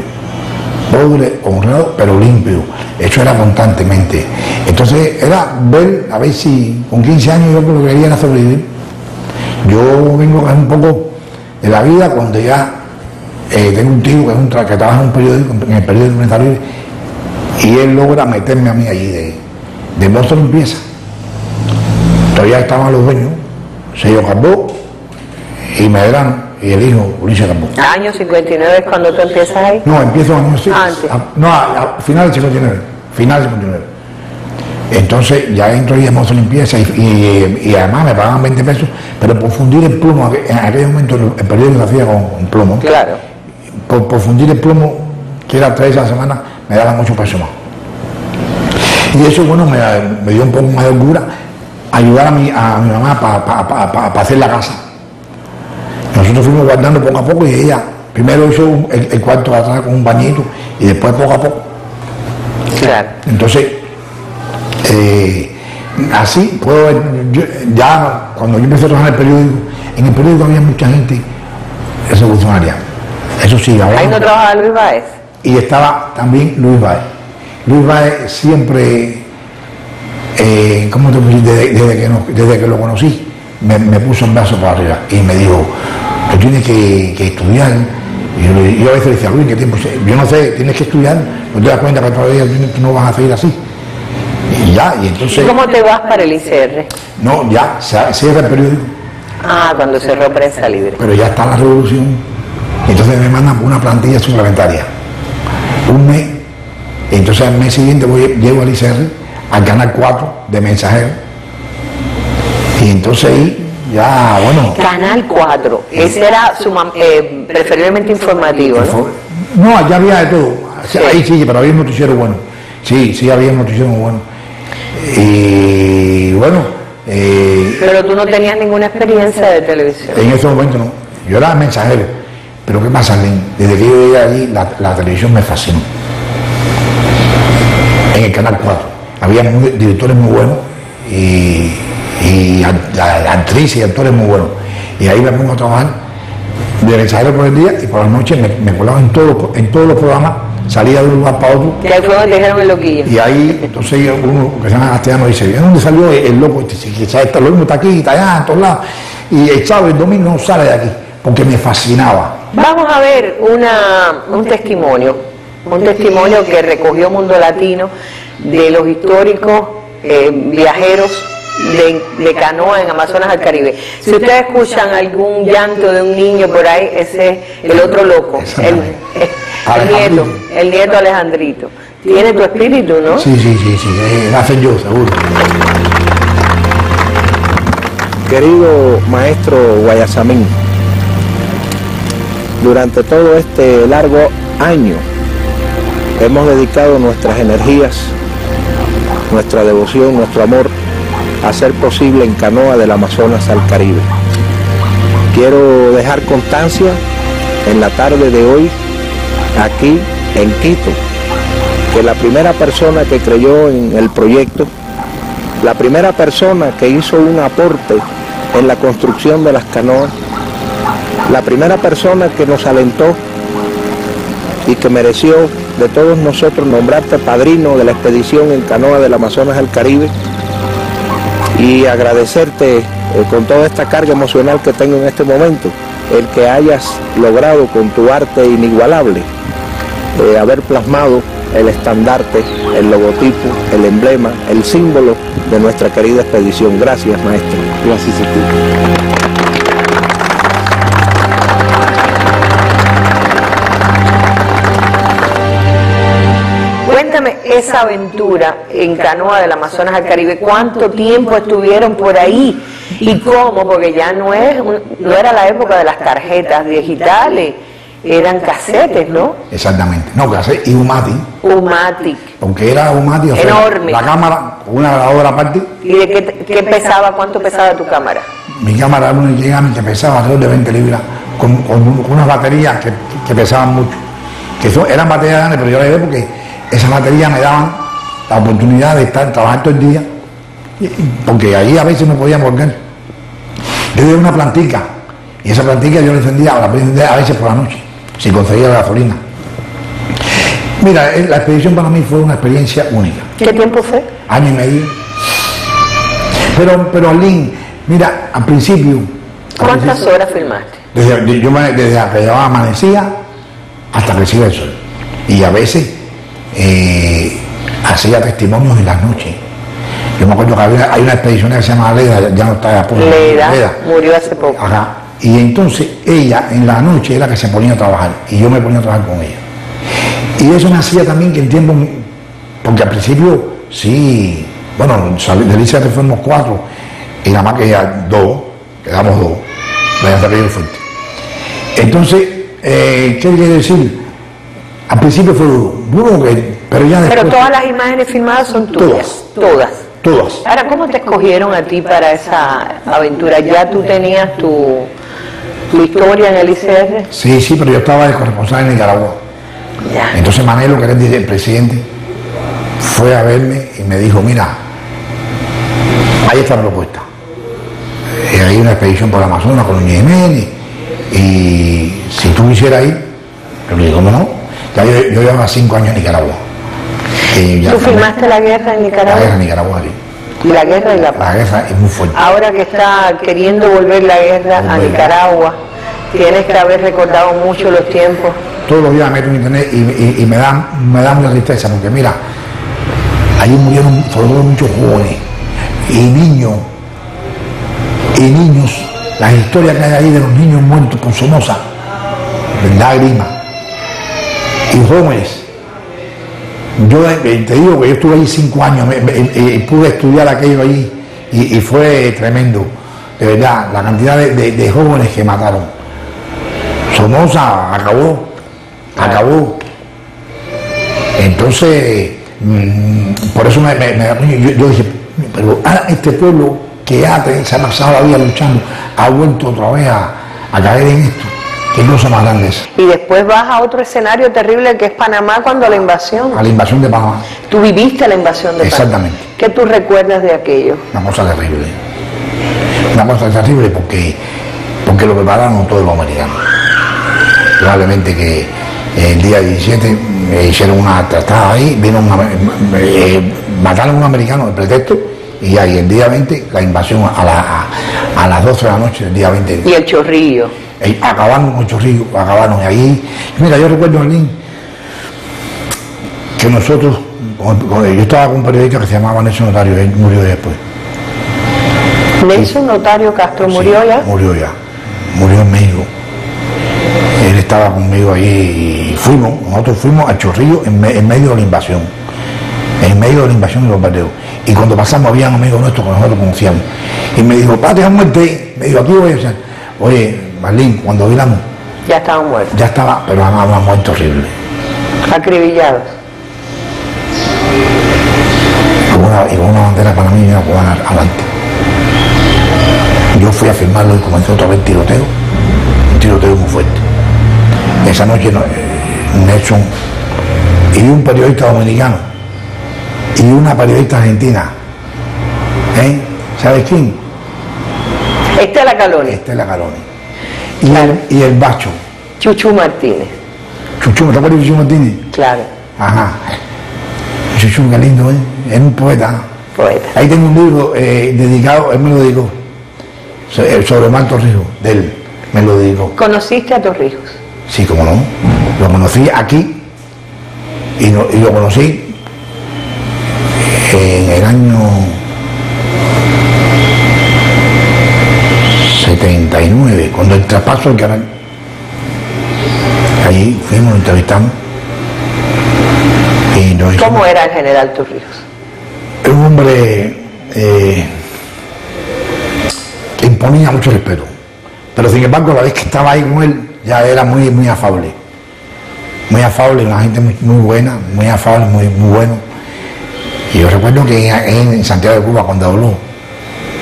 Pobre, honrado pero limpio. Eso era constantemente. Entonces era ver, a ver si con 15 años yo lo que quería era sobrevivir. Yo vengo un poco de la vida cuando ya tengo un tío que trabaja en el periódico Prensa Libre, y él logra meterme a mí allí de Boston Limpieza. Todavía estaban los dueños, Sergio Carbó y Medrano y el hijo Ulises Carbó. ¿Año 59 es cuando tú empiezas ahí? No, empiezo años sí. Antes. No, a final del 59. Final del 59. Entonces ya entro ahí en Boston Limpieza y además me pagaban 20 pesos, pero por fundir el plomo, en aquel momento el periódico se hacía con plomo. Claro. Por fundir el plomo, que era 3 a la semana, me daban 8 pesos más. Y eso, bueno, me dio un poco más de orgullo ayudar a mi mamá para hacer la casa. Nosotros fuimos guardando poco a poco y ella primero hizo el cuarto de atrás con un bañito y después poco a poco. Claro. Entonces, así puedo ver, ya cuando yo empecé a trabajar en el periódico había mucha gente revolucionaria. Eso sí, ahora. Ahí no trabajaba Luis Báez. Y estaba también Luis Báez. Luis Báez siempre, ¿cómo te puedo decir? Desde que lo conocí, me puso un brazo para arriba y me dijo, tú tienes que estudiar. Y yo a veces le decía, Luis, ¿qué tiempo? Yo no sé, tienes que estudiar, no te das cuenta que todavía tú no vas a seguir así. Y ya, y entonces... ¿Y cómo te vas para el ICR? No, ya, cierra el periódico. Ah, cuando cerró Prensa Libre. Pero ya está la revolución. Entonces me mandan una plantilla suplementaria. Un mes. Entonces al mes siguiente llego al ICR, al canal 4 de Mensajero. Y entonces ahí ya, bueno... Canal 4, ese era preferiblemente informativo, ¿no? No, allá había de todo. Sí. Ahí sí, pero había un noticiero bueno. Sí, había un noticiero muy bueno. Y bueno... pero tú no tenías ninguna experiencia de televisión. En ese momento no. Yo era mensajero. Pero ¿qué pasa, Lynn? Desde que yo llegué allí, la televisión me fascinó. En el canal 4. Había directores muy buenos y actrices y actores muy buenos. Y ahí me pongo a trabajar de mensajero por el día y por la noche me colaba en todos los programas, salía de un lugar para otro. Y ahí fue donde dijeron el loquillo. Y ahí, entonces uno que se llama Castellano dice, ¿de dónde salió el loco? Lo mismo está aquí, está allá, en todos lados. Y el sábado y el domingo no sale de aquí, porque me fascinaba. Vamos a ver un testimonio que recogió Mundo Latino de los históricos viajeros de canoa en Amazonas al Caribe. Si ustedes escuchan algún llanto de un niño por ahí, ese es el otro loco, el nieto Alejandrito. Tiene tu espíritu, ¿no? Sí, va a ser yo, seguro. Querido maestro Guayasamín, durante todo este largo año hemos dedicado nuestras energías, nuestra devoción, nuestro amor a hacer posible en canoa del Amazonas al Caribe. Quiero dejar constancia en la tarde de hoy, aquí en Quito, que la primera persona que creyó en el proyecto, la primera persona que hizo un aporte en la construcción de las canoas, la primera persona que nos alentó y que mereció de todos nosotros nombrarte padrino de la expedición en canoa del Amazonas al Caribe, y agradecerte con toda esta carga emocional que tengo en este momento, el que hayas logrado con tu arte inigualable haber plasmado el estandarte, el logotipo, el emblema, el símbolo de nuestra querida expedición. Gracias, maestro. Gracias a ti. Cuéntame esa aventura en canoa del Amazonas al Caribe. ¿Cuánto tiempo estuvieron por ahí? ¿Y cómo? Porque ya no era la época de las tarjetas digitales, eran casetes, ¿no? Exactamente. No, cassette y Umatic. Umatic. Aunque era Umatic, o sea, enorme. La cámara, una grabadora aparte. ¿Y de qué pesaba? ¿Cuánto pesaba tu cámara? Mi cámara era una gigante, pesaba alrededor de 20 libras, con unas baterías que pesaban mucho. Eran baterías grandes, pero yo la llevé porque esas baterías me daban la oportunidad de trabajar todo el día, porque allí a veces no podía volver. Yo llevé una plantica, y esa plantica yo la encendía a veces por la noche, si conseguía la gasolina. Mira, la expedición para mí fue una experiencia única. ¿Qué tiempo fue? Año y medio. Pero Lynn, mira, al principio... ¿Cuántas horas filmaste? Desde que ya amanecía hasta que se iba el sol. Y a veces hacía testimonios en las noches. Yo me acuerdo que hay una expedición que se llama Leda, ya no está a punto. Leda, murió hace poco. Ajá. Y entonces ella en la noche era que se ponía a trabajar y yo me ponía a trabajar con ella. Y eso me hacía también que el tiempo, porque al principio sí, bueno, de Lisa fuimos 4 y nada más que ya 2, quedamos 2, hasta que yo fuerte. Entonces, ¿qué quiere decir? Al principio fue duro, pero ya después... Pero todas las imágenes filmadas son tuyas. Todas. Ahora, ¿cómo te escogieron a ti para esa aventura? ¿Ya tú tenías tu historia en el ICR? Sí, pero yo estaba de corresponsal en Nicaragua. Ya. Entonces Manelo, que era el presidente, fue a verme y me dijo, mira, ahí está la propuesta. Hay una expedición por Amazonas con Núñez Jiménez y si tú quisieras ir, yo le digo, no, ya yo llevaba 5 años en Nicaragua. ¿Tú filmaste la guerra en Nicaragua? La guerra en Nicaragua, sí. Y la guerra y la paz. La guerra es muy fuerte. Ahora que está queriendo volver la guerra a Nicaragua, tienes que haber recordado mucho los tiempos. Todos los días me meto en internet y me da mucha tristeza, porque mira, allí murieron sobre todo muchos jóvenes y niños, las historias que hay ahí de los niños muertos por Somoza, lágrimas, y jóvenes. Yo te digo que yo estuve allí 5 años, pude estudiar aquello allí y fue tremendo, de verdad, la cantidad de jóvenes que mataron. Somoza acabó. Entonces, por eso yo dije, pero este pueblo que ya se ha pasado la vida luchando, ha vuelto otra vez a caer en esto. Qué cosa más grande es. Y después vas a otro escenario terrible que es Panamá cuando la invasión. A la invasión de Panamá. Tú viviste la invasión de Panamá. Exactamente. ¿Qué tú recuerdas de aquello? Una cosa terrible. Una cosa terrible porque lo prepararon todos los americanos. Probablemente que el día 17 hicieron una tratada ahí, mataron a un americano de pretexto y ahí el día 20 la invasión a las 12 de la noche del día 20. Y el Chorrillo. Acabaron con el Chorrillo, acabaron ahí. Mira, yo recuerdo, Marlene, que nosotros, yo estaba con un periodista que se llamaba Nelson Notario, él murió después. ¿Nelson Notario Castro murió ya? Murió en México. Él estaba conmigo ahí y nosotros fuimos al Chorrillo en medio de la invasión. En medio de la invasión de los bombardeos. Y cuando pasamos había un amigo nuestro que nosotros conocíamos. Y me dijo, padre, han muerto ahí. Me dijo, aquí voy a decir, oye, Marlene, cuando viramos. Ya estaban muertos. Ya estaba, pero habían muerto horrible. Acribillados. Y con una bandera panameña cubana adelante. Yo fui a firmarlo y comenzó otra vez tiroteo. Un tiroteo muy fuerte. Esa noche Nelson y un periodista dominicano y una periodista argentina. ¿Sabes quién? Estela Caloni. Estela Caloni. Y el Bacho. Chuchu Martínez. Chuchu, ¿te acuerdas de Chuchu Martínez? Claro. Ajá. Chuchu, qué lindo, es un poeta. Ahí tengo un libro dedicado, él me lo dedicó, sobre Omar Torrijos, de él, me lo dedicó. ¿Conociste a Torrijos? Sí, cómo no. Lo conocí aquí y lo conocí en el año 79, cuando el traspaso del canal. Allí fuimos, lo entrevistamos. ¿Cómo era el general Torrijos? Era un hombre que imponía mucho respeto, pero sin embargo la vez que estaba ahí con él ya era muy afable, una gente muy buena, muy afable, muy bueno. Y yo recuerdo que en Santiago de Cuba cuando habló,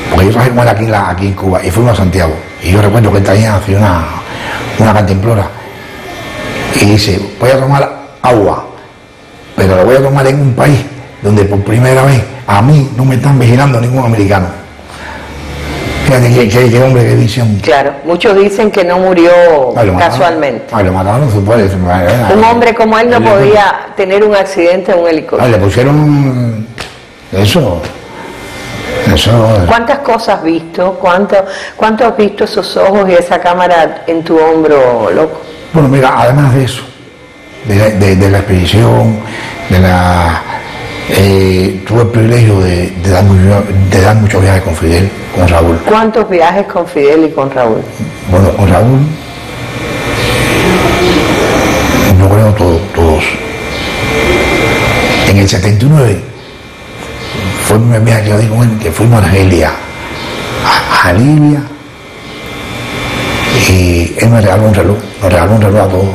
porque yo trabajé con él aquí en Cuba y fuimos a Santiago, y yo recuerdo que él traía así una cantimplora y dice, voy a tomar agua, pero lo voy a tomar en un país donde por primera vez a mí no me están vigilando ningún americano. Fíjate qué hombre, qué visión. Claro, muchos dicen que no murió casualmente. Lo mataron, supone. Un hombre como él no podía tener un accidente en un helicóptero. Le pusieron eso. ¿Cuántas cosas has visto? ¿Cuánto has visto esos ojos y esa cámara en tu hombro, loco? Bueno, mira, además de eso, de la expedición, Tuve el privilegio de dar muchos viajes con Fidel, con Raúl. ¿Cuántos viajes con Fidel y con Raúl? Bueno, con Raúl, yo creo todos. En el 79 fue mi viaje que yo di con él, que fuimos a Argelia, a Libia, y él me regaló un reloj a todos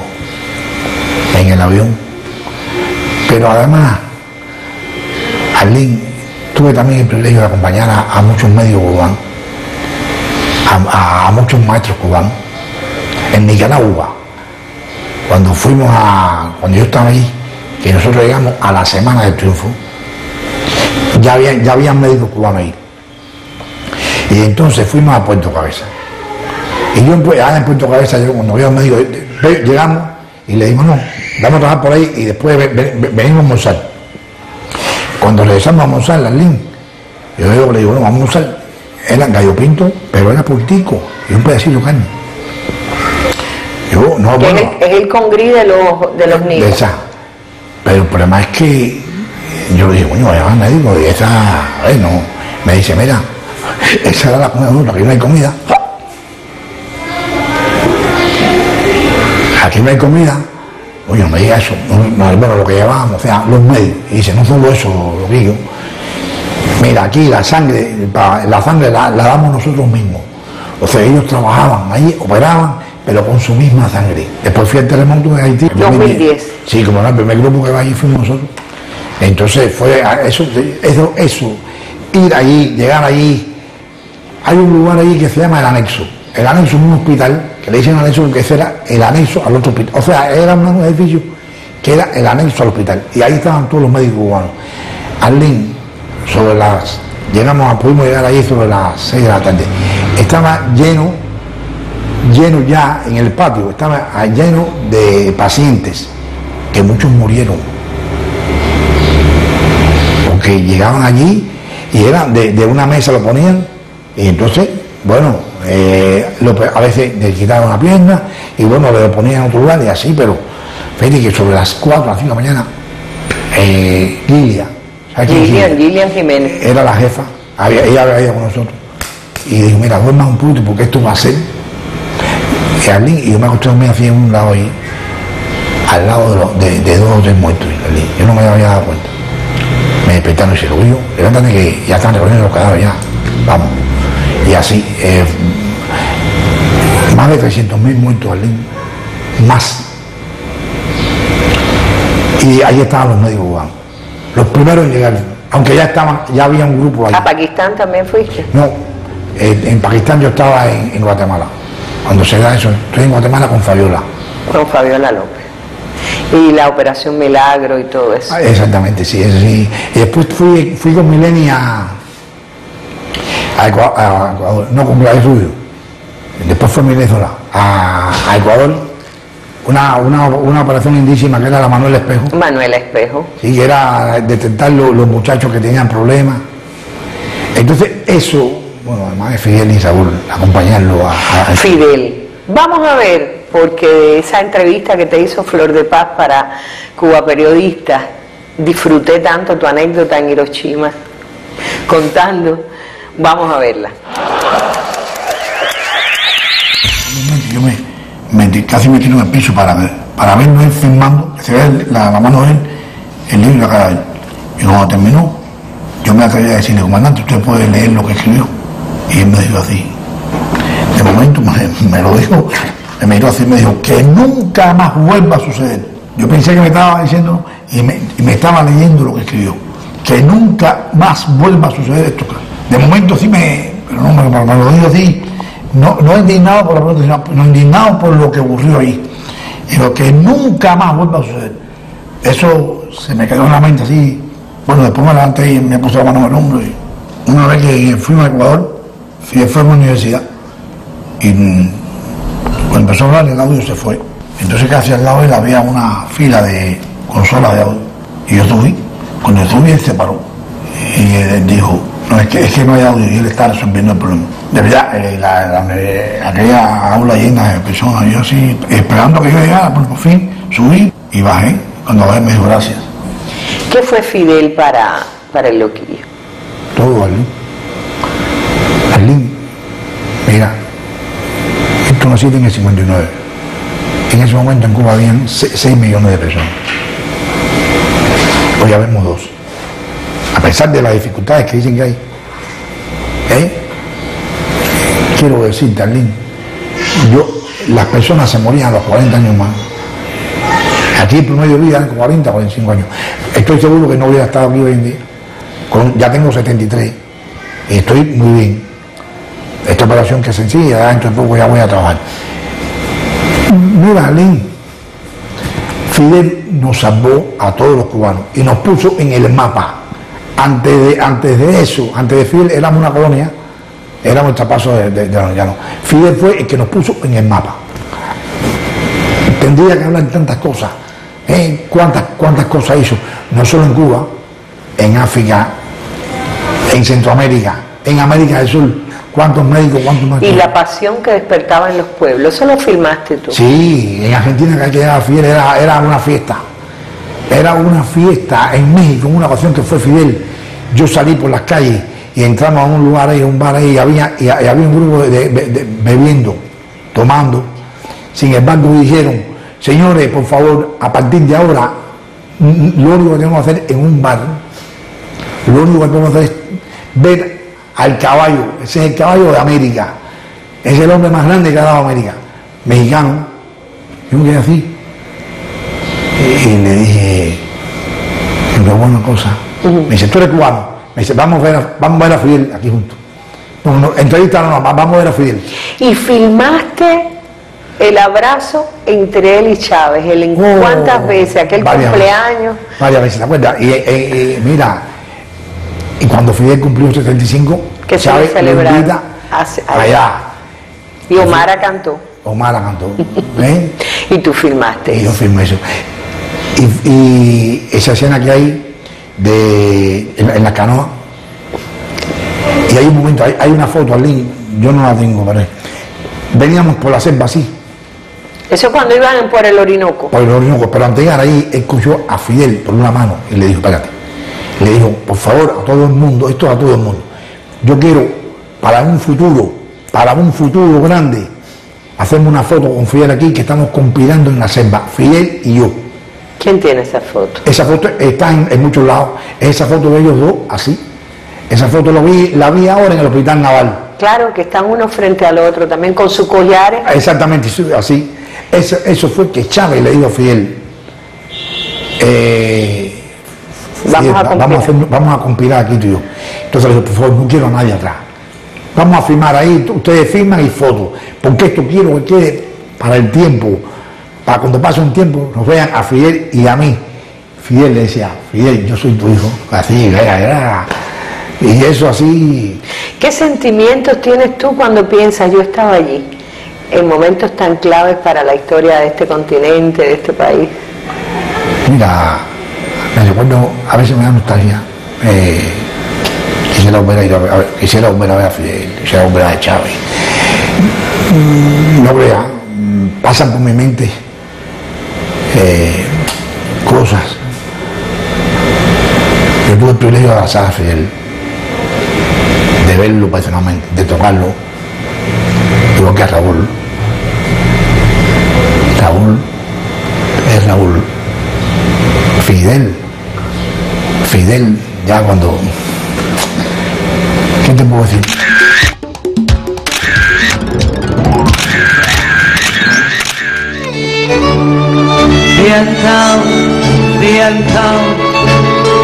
en el avión. Pero además, Arlene, tuve también el privilegio de acompañar a muchos médicos cubanos, a muchos maestros cubanos. En Nicaragua, cuando yo estaba allí, que nosotros llegamos a la Semana del Triunfo, ya había médicos cubanos ahí. Y entonces fuimos a Puerto Cabeza. Y yo en Puerto Cabeza, cuando veo a un médico, llegamos y le digo, no, vamos a trabajar por ahí y después venimos a almorzar. Cuando regresamos a almorzar, la Arlene, yo le digo, no, vamos a almorzar. Era gallo pinto, pero era pultico y un pedacito de carne. Yo, no, bueno, es el congrí de los niños. Esa. Pero el problema es que yo le dije, bueno, vaya al médico y esa, no. Me dice, mira, esa era la comida dura, aquí no hay comida. Aquí no hay comida. Oye, no me diga eso. Bueno, lo que llevábamos, o sea, los medios. Y dice, no solo eso, Loquillo. Mira, aquí la sangre la damos nosotros mismos. O sea, ellos trabajaban ahí, operaban, pero con su misma sangre. Después fui al terremoto de Haití. 2010. Sí, como no, el primer grupo que va allí fuimos nosotros. Entonces fue eso, ir allí, llegar allí. Hay un lugar allí que se llama el Anexo. El Anexo es un hospital, que le dicen Anexo porque ese era el anexo al otro hospital. O sea, era un edificio que era el anexo al hospital. Y ahí estaban todos los médicos cubanos. Arlene, pudimos llegar allí sobre las 6 de la tarde. Estaba lleno ya en el patio, estaba lleno de pacientes, que muchos murieron. Porque llegaban allí y eran de una mesa lo ponían, y entonces, bueno, a veces le quitaban una pierna y bueno, le ponían en otro lugar y así, pero fíjate que sobre las 4 a las 5 de la mañana, Gillian Jiménez era la jefa, ella había ido con nosotros y dijo, mira, duerma un poquito porque esto va a ser. Y yo me acosté dormir así en un lado ahí, al lado de 2 o 3 muertos. Yo no me había dado cuenta. Me despertaron y dije, oye, levántate que ya están recorriendo los cadáveres, ya, vamos. Y así, más de 300.000 muertos al día, más. Y ahí estaban los médicos cubanos, los primeros en llegar, aunque ya había un grupo ahí. ¿A Pakistán también fuiste? No, en Pakistán yo estaba en Guatemala. Cuando se da eso, estoy en Guatemala con Fabiola. Con Fabiola López. Y la Operación Milagro y todo eso. Exactamente, sí, eso sí. Y después fui con Mileni a Ecuador, no con Gladys Rubio. Después fue Mileni sola a Ecuador. Una operación lindísima que era la Manuel Espejo. Manuel Espejo. Sí, que era detectar los muchachos que tenían problemas. Entonces, eso, bueno, además de Fidel y Saúl, acompañarlo a Fidel. Vamos a ver, porque esa entrevista que te hizo Flor de Paz para Cuba Periodista, disfruté tanto tu anécdota en Hiroshima, contando. Vamos a verla. Yo casi me tiro en el piso para verlo él firmando, que se ve la mano de él, el libro y la cara de él. Y cuando terminó, yo me atreví a decirle, comandante, usted puede leer lo que escribió. Y él me dijo así. De momento me lo dijo, me miró así y me dijo, que nunca más vuelva a suceder. Yo pensé que me estaba diciendo y me estaba leyendo lo que escribió. Que nunca más vuelva a suceder esto. De momento sí pero no me lo dijo así. No indignado por la pregunta, sino indignado por lo que ocurrió ahí. Y lo que nunca más vuelva a suceder. Eso se me quedó en la mente así. Bueno, después me levanté y me puse la mano en el hombro. Y una vez que fuimos a Ecuador, fui a la universidad. Y cuando empezó a hablar, el audio se fue. Entonces casi al lado de él había una fila de consolas de audio. Y yo subí. Cuando subí, él se paró. Y él dijo, no, es que no hay audio, y él está resolviendo el problema. De verdad, aquella aula llena de personas, yo así, esperando que yo llegara, por fin subí y bajé. Cuando bajé me dijo gracias. ¿Qué fue Fidel para el loquillo? Todo, Arlín. Arlín, mira, esto nació en el 59. En ese momento en Cuba habían 6 millones de personas. Hoy ya vemos 2. A pesar de las dificultades que dicen que hay. Quiero decirte, Arlín, las personas se morían a los 40 años más. Aquí el promedio de vida eran 40, 45 años. Estoy seguro que no hubiera estado aquí hoy en día. Ya tengo 73 y estoy muy bien. Esta operación que es sencilla, ya dentro de poco ya voy a trabajar. Mira, Arlín, Fidel nos salvó a todos los cubanos y nos puso en el mapa. Antes de eso, antes de Fidel éramos una colonia, éramos el trapazo de los llanos. Fidel fue el que nos puso en el mapa. Tendría que hablar de tantas cosas. ¿Cuántas cosas hizo? No solo en Cuba, en África, en Centroamérica, en América del Sur. ¿Cuántos médicos, cuántos más? Y la pasión que despertaba en los pueblos, ¿eso lo filmaste tú? Sí, en Argentina que quedaba Fidel era una fiesta. Era una fiesta. En México, en una ocasión que fue Fidel, yo salí por las calles y entramos a un lugar ahí, a un bar ahí, y había un grupo de bebiendo, tomando. Sin embargo, dijeron: señores, por favor, a partir de ahora, lo único que tenemos que hacer en un bar, lo único que podemos hacer es ver al caballo. Ese es el caballo de América. Es el hombre más grande que ha dado América. Mexicano. Yo me quedé así. Y le dije: qué buena cosa. Me dice: tú eres cubano. Me dice: vamos a ver a Fidel aquí juntos. No, entrevista no, vamos a ver a Fidel. Y filmaste el abrazo entre él y Chávez, ¿cuántas veces? Aquel cumpleaños. Varias veces, ¿te acuerdas? Y mira, y cuando Fidel cumplió 75, que Chávez se lo invita allá. Y Omara cantó. Omara cantó. Y tú filmaste. Y yo filmé eso. Y esa escena que hay en la canoa, y hay un momento, hay una foto, Arlín, yo no la tengo, pero veníamos por la selva así. Eso es cuando iban por el Orinoco. Por el Orinoco, pero antes de llegar ahí, él cogió a Fidel por una mano y le dijo: espérate. Le dijo: por favor, a todo el mundo, esto es a todo el mundo. Yo quiero, para un futuro grande, hacerme una foto con Fidel aquí, que estamos conspirando en la selva, Fidel y yo. ¿Quién tiene esa foto? Esa foto está en muchos lados. Esa foto de ellos dos, así. Esa foto la vi ahora en el Hospital Naval. Claro, que están uno frente al otro, también con sus collares. Exactamente, así. Eso fue que Chávez le dijo a Fidel: vamos a conspirar aquí tú y yo. Entonces le dijo: por favor, no quiero a nadie atrás. Vamos a firmar ahí, ustedes firman y foto. Porque esto quiero que quede para el tiempo. Para cuando pase un tiempo nos vean a Fidel y a mí. Fidel le decía: Fidel, yo soy tu hijo. Así, era. Y eso así. ¿Qué sentimientos tienes tú cuando piensas: yo estaba allí, en momentos tan claves para la historia de este continente, de este país? Mira, me recuerdo, a veces me da nostalgia. Quisiera volver a ver a Fidel, quisiera volver a ver a Chávez. No vea, pasan por mi mente cosas. Yo tuve el privilegio de abrazar a Fidel, de verlo personalmente, de tocarlo, igual que a Raúl. Raúl es Raúl. Fidel, ya cuando... ¿Qué te puedo decir? Bianca,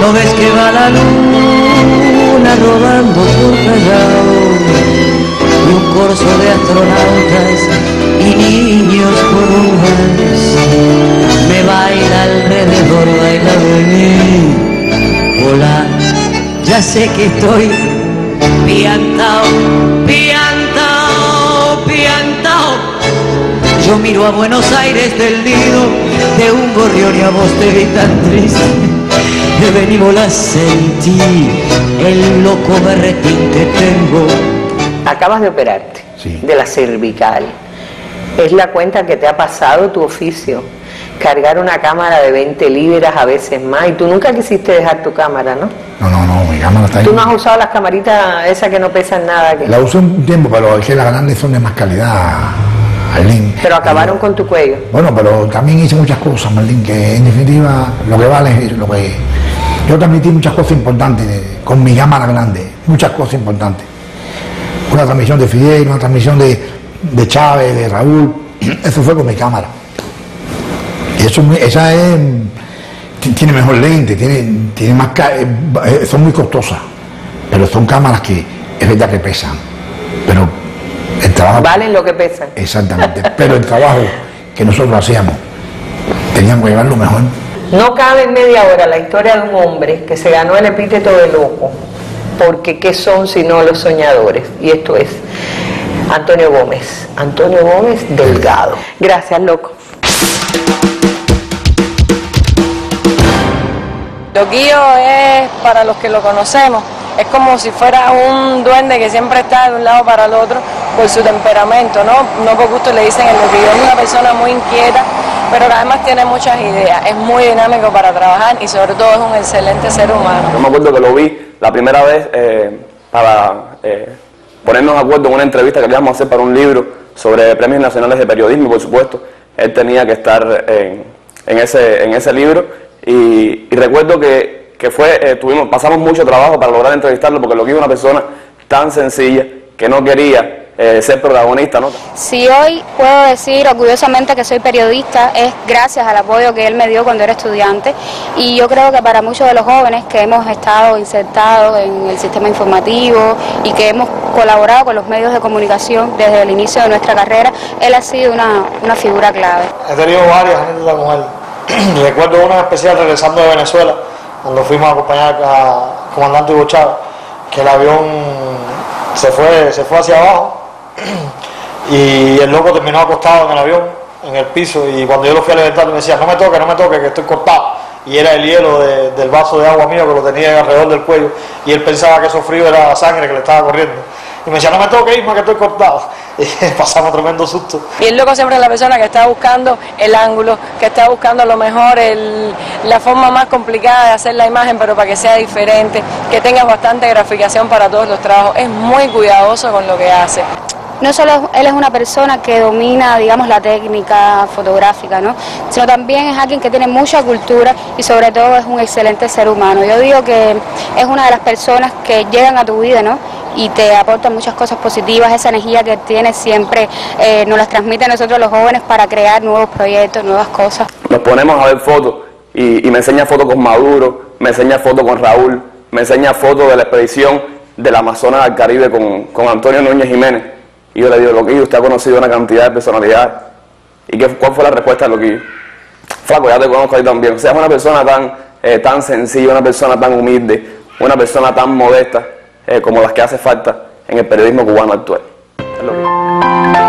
¿no ves que va la luna rodando por Callao? Y un corso de astronautas y niños por un vals me baila alrededor, baila de mí. Hola, ya sé que estoy piantao. Yo miro a Buenos Aires del nido de un gorrión y a vos te vi tan triste. De Benívola sentí el loco berretín que tengo. Acabas de operarte, sí, de la cervical. Es la cuenta que te ha pasado tu oficio. cargar una cámara de 20 libras, a veces más, y tú nunca quisiste dejar tu cámara, ¿no? No, mi cámara está ahí. ¿Tú no has usado las camaritas esas que no pesan nada? La usé un tiempo, pero es que las grandes son de más calidad, Marlene. Pero acabaron con tu cuello. Bueno, pero también hice muchas cosas, Marlene, que en definitiva lo que vale es lo que... Yo transmití muchas cosas importantes con mi cámara grande, muchas cosas importantes. Una transmisión de Fidel, una transmisión de Chávez, de Raúl, eso fue con mi cámara. Y eso, esa es, tiene mejor lente, tiene más, son muy costosas, pero son cámaras que es verdad que pesan, pero el trabajo... Valen lo que pesan. Exactamente, pero el trabajo que nosotros hacíamos, teníamos que llevarlo mejor. No cabe en media hora la historia de un hombre que se ganó el epíteto de loco, porque ¿qué son sino los soñadores? Y esto es Antonio Gómez Delgado. Gracias, loco. Loquillo es, para los que lo conocemos, es como si fuera un duende que siempre está de un lado para el otro por su temperamento, no por gusto le dicen el loquillo. Es una persona muy inquieta, pero que además tiene muchas ideas, es muy dinámico para trabajar y sobre todo es un excelente ser humano. Yo me acuerdo que lo vi la primera vez para ponernos de acuerdo en una entrevista que le íbamos a hacer para un libro sobre premios nacionales de periodismo, por supuesto. Él tenía que estar en ese libro y recuerdo que pasamos mucho trabajo para lograr entrevistarlo, porque lo que es una persona tan sencilla que no quería ser protagonista, ¿no? Si hoy puedo decir orgullosamente que soy periodista, es gracias al apoyo que él me dio cuando era estudiante, y yo creo que para muchos de los jóvenes que hemos estado insertados en el sistema informativo y que hemos colaborado con los medios de comunicación desde el inicio de nuestra carrera, él ha sido una figura clave. He tenido varias anécdotas con él. Recuerdo una especial regresando de Venezuela, cuando fuimos a acompañar al comandante Hugo Chávez, que el avión se fue hacia abajo y el loco terminó acostado en el avión, en el piso, y cuando yo lo fui a levantar me decía, no me toque, que estoy cortado, y era el hielo del vaso de agua mío que lo tenía alrededor del cuello, y él pensaba que eso frío era la sangre que le estaba corriendo, y me decía, no me toque, Isma, que estoy cortado, y pasamos tremendo susto. Y el loco siempre es la persona que está buscando el ángulo, que está buscando a lo mejor la forma más complicada de hacer la imagen, pero para que sea diferente, que tenga bastante graficación para todos los trabajos. Es muy cuidadoso con lo que hace. No solo él es una persona que domina, digamos, la técnica fotográfica, ¿no?, sino también es alguien que tiene mucha cultura y sobre todo es un excelente ser humano. Yo digo que es una de las personas que llegan a tu vida, ¿no?, y te aportan muchas cosas positivas. Esa energía que tiene siempre nos las transmite a nosotros los jóvenes para crear nuevos proyectos, nuevas cosas. Nos ponemos a ver fotos y me enseña fotos con Maduro, me enseña fotos con Raúl, me enseña fotos de la expedición del Amazonas al Caribe con Antonio Núñez Jiménez. Y yo le digo, Loquillo, usted ha conocido una cantidad de personalidades. ¿Y cuál fue la respuesta de Loquillo? Flaco, ya te conozco ahí también. O sea, es una persona tan sencilla, una persona tan humilde, una persona tan modesta como las que hace falta en el periodismo cubano actual. Es lo que...